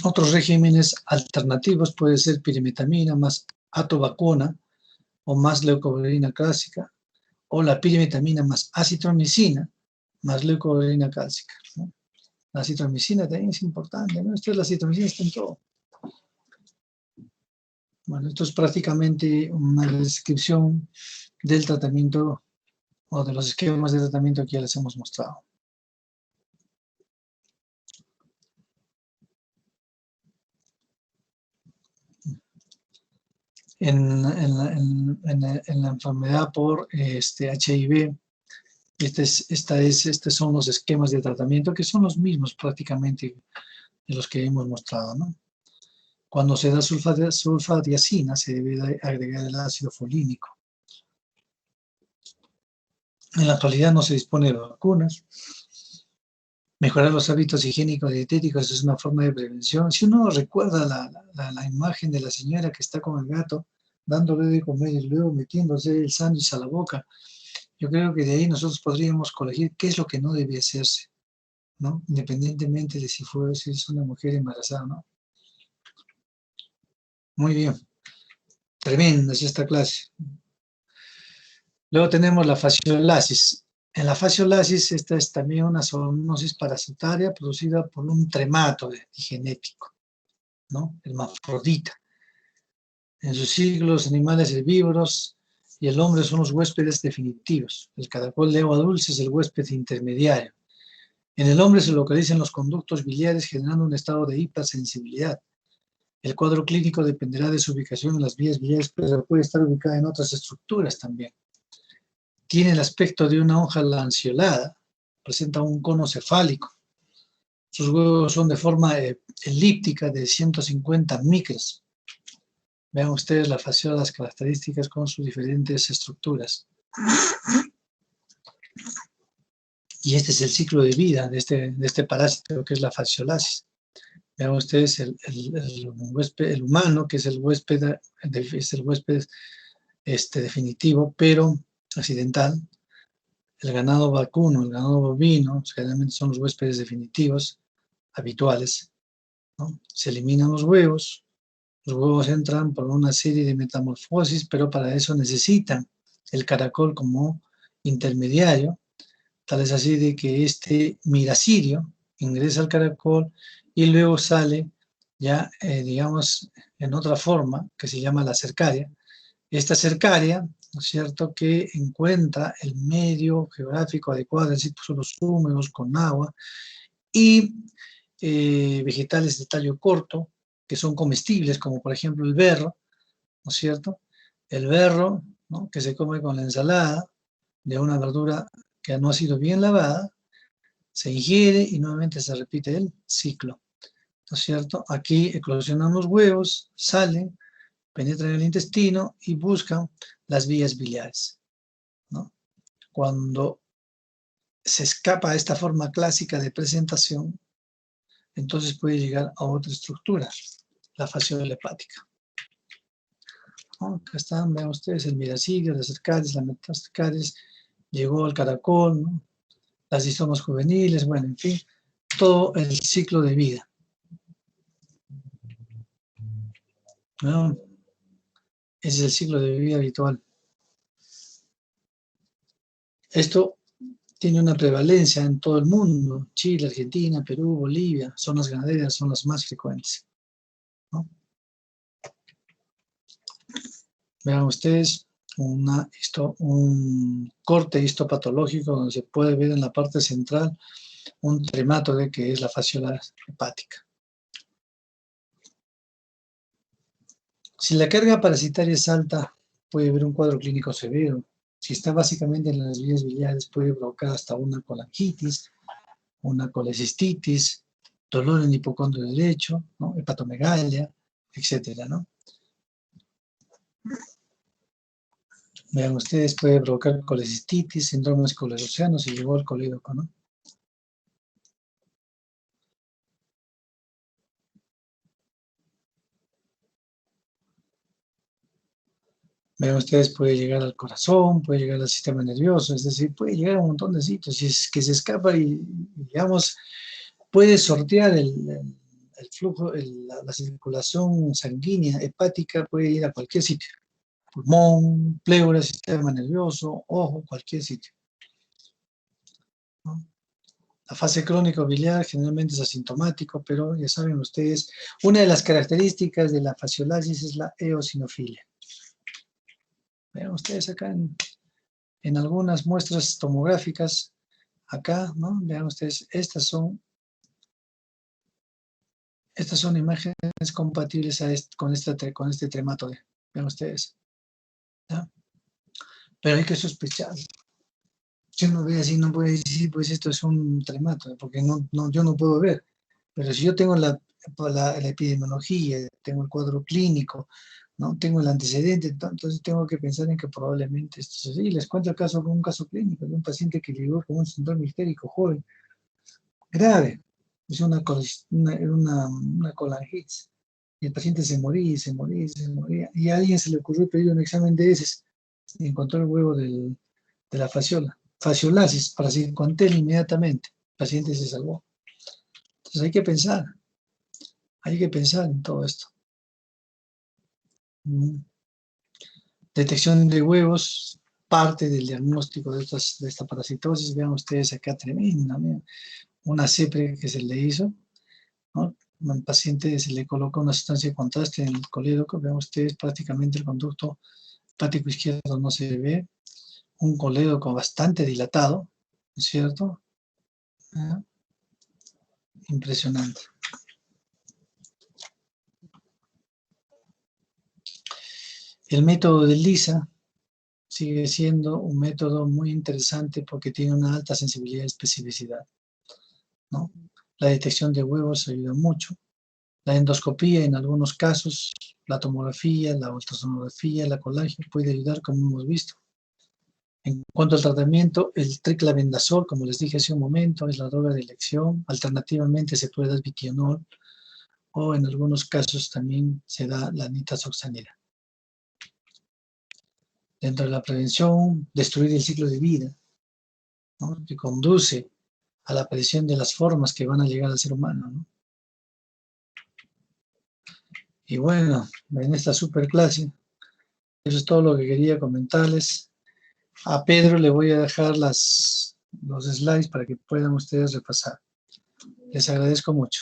Otros regímenes alternativos puede ser pirimetamina más atovacuna o más leucovorina clásica, o la pirimetamina más acitromicina más leucovorina clásica, ¿no? La acitromicina también es importante, ¿no? La acitromicina está en todo. Bueno, esto es prácticamente una descripción del tratamiento o de los esquemas de tratamiento que ya les hemos mostrado. En la enfermedad por HIV, estos son los esquemas de tratamiento que son los mismos prácticamente de los que hemos mostrado, ¿no? Cuando se da sulfadiazina se debe agregar el ácido folínico. En la actualidad no se dispone de vacunas. Mejorar los hábitos higiénicos y dietéticos es una forma de prevención. Si uno recuerda la imagen de la señora que está con el gato, dándole de comer y luego metiéndose el sándwich a la boca, yo creo que de ahí nosotros podríamos colegir qué es lo que no debe hacerse, ¿no? Independientemente de si es una mujer embarazada, ¿no? Muy bien. Tremenda es esta clase. Luego tenemos la fasciolasis. En la fasciolasis, esta es también una zoonosis parasitaria producida por un tremato genético, ¿no? Hermafrodita. En sus siglos, los animales herbívoros y el hombre son los huéspedes definitivos. El caracol de agua dulce es el huésped intermediario. En el hombre se localizan los conductos biliares generando un estado de hipersensibilidad. El cuadro clínico dependerá de su ubicación en las vías biliares, pero puede estar ubicada en otras estructuras también. Tiene el aspecto de una hoja lanceolada, presenta un cono cefálico. Sus huevos son de forma elíptica de 150 micras. Vean ustedes la fasciola, las características con sus diferentes estructuras. Y este es el ciclo de vida de este parásito que es la fasciolasis. Vean ustedes el humano, que es el huésped definitivo, pero accidental. El ganado vacuno, el ganado bovino, generalmente son los huéspedes definitivos, habituales, ¿no? Se eliminan los huevos entran por una serie de metamorfosis, pero para eso necesitan el caracol como intermediario, tal es así de que este miracirio ingresa al caracol y luego sale ya, digamos, en otra forma, que se llama la cercaria. Esta cercaria, ¿no es cierto?, que encuentra el medio geográfico adecuado, es decir, suelos húmedos con agua, y vegetales de tallo corto, que son comestibles, como por ejemplo el berro, ¿no es cierto? El berro, ¿no?, que se come con la ensalada de una verdura que no ha sido bien lavada, se ingiere y nuevamente se repite el ciclo, ¿no es cierto? Aquí eclosionan los huevos, salen, penetran en el intestino y buscan las vías biliares, ¿no? Cuando se escapa a esta forma clásica de presentación, entonces puede llegar a otra estructura, la fasciola hepática. ¿No? Acá están, vean ustedes, el miracidio, las cercarias, las metacercarias, llegó al caracol, ¿no?, las histomas juveniles, bueno, en fin, todo el ciclo de vida, ¿no? Ese es el ciclo de vida habitual. Esto tiene una prevalencia en todo el mundo. Chile, Argentina, Perú, Bolivia, zonas ganaderas son las más frecuentes, ¿no? Vean ustedes un corte histopatológico donde se puede ver en la parte central un tremato de que es la fasciola hepática. Si la carga parasitaria es alta, puede haber un cuadro clínico severo. Si está básicamente en las vías biliares, puede provocar hasta una colangitis, una colecistitis, dolor en el hipocondrio derecho, ¿no? Hepatomegalia, etcétera, ¿no? Vean ustedes, puede provocar colecistitis, síndrome esclerosiano, si llegó al colídoco, ¿no? Vean ustedes, puede llegar al corazón, puede llegar al sistema nervioso, es decir, puede llegar a un montón de sitios. Si es que se escapa y, digamos, puede sortear el flujo, la circulación sanguínea, hepática, puede ir a cualquier sitio. Pulmón, pleura, sistema nervioso, ojo, cualquier sitio, ¿no? La fase crónica biliar generalmente es asintomático, pero ya saben ustedes, una de las características de la fasciolasis es la eosinofilia. Vean ustedes acá en algunas muestras tomográficas, acá, ¿no? Vean ustedes, estas son imágenes compatibles con este trematoide. Vean ustedes, ¿ya? Pero hay que sospechar. Si uno ve así, no puede decir, pues esto es un trematoide, porque yo no puedo ver. Pero si yo tengo la epidemiología, tengo el cuadro clínico, ¿no? Tengo el antecedente, entonces tengo que pensar en que probablemente esto es así. Les cuento un caso clínico de un paciente que llegó con un síndrome histérico joven, grave, es una colangitis. Y el paciente se moría, se moría, se moría. Y a alguien se le ocurrió pedir un examen de heces y encontró el huevo de la fasciolasis, para Paracincoantel inmediatamente. El paciente se salvó. Entonces hay que pensar en todo esto. Detección de huevos, parte del diagnóstico de esta parasitosis. Vean ustedes acá tremenda, una CEPRE que se le hizo, ¿no? Al paciente se le coloca una sustancia de contraste en el colédoco. Vean ustedes prácticamente el conducto hepático izquierdo no se ve, un colédoco bastante dilatado, ¿no es cierto? ¿Ah? Impresionante. El método de Lisa sigue siendo un método muy interesante porque tiene una alta sensibilidad y especificidad, ¿no? La detección de huevos ayuda mucho. La endoscopía en algunos casos, la tomografía, la ultrasonografía, la colágeno puede ayudar, como hemos visto. En cuanto al tratamiento, el triclavendazol, como les dije hace un momento, es la droga de elección. Alternativamente se puede dar vitionol o en algunos casos también se da la nitazoxanida. Dentro de la prevención, destruir el ciclo de vida, ¿no? Que conduce a la aparición de las formas que van a llegar al ser humano, ¿no? Y bueno, en esta super clase, eso es todo lo que quería comentarles. A Pedro le voy a dejar los slides para que puedan ustedes repasar. Les agradezco mucho.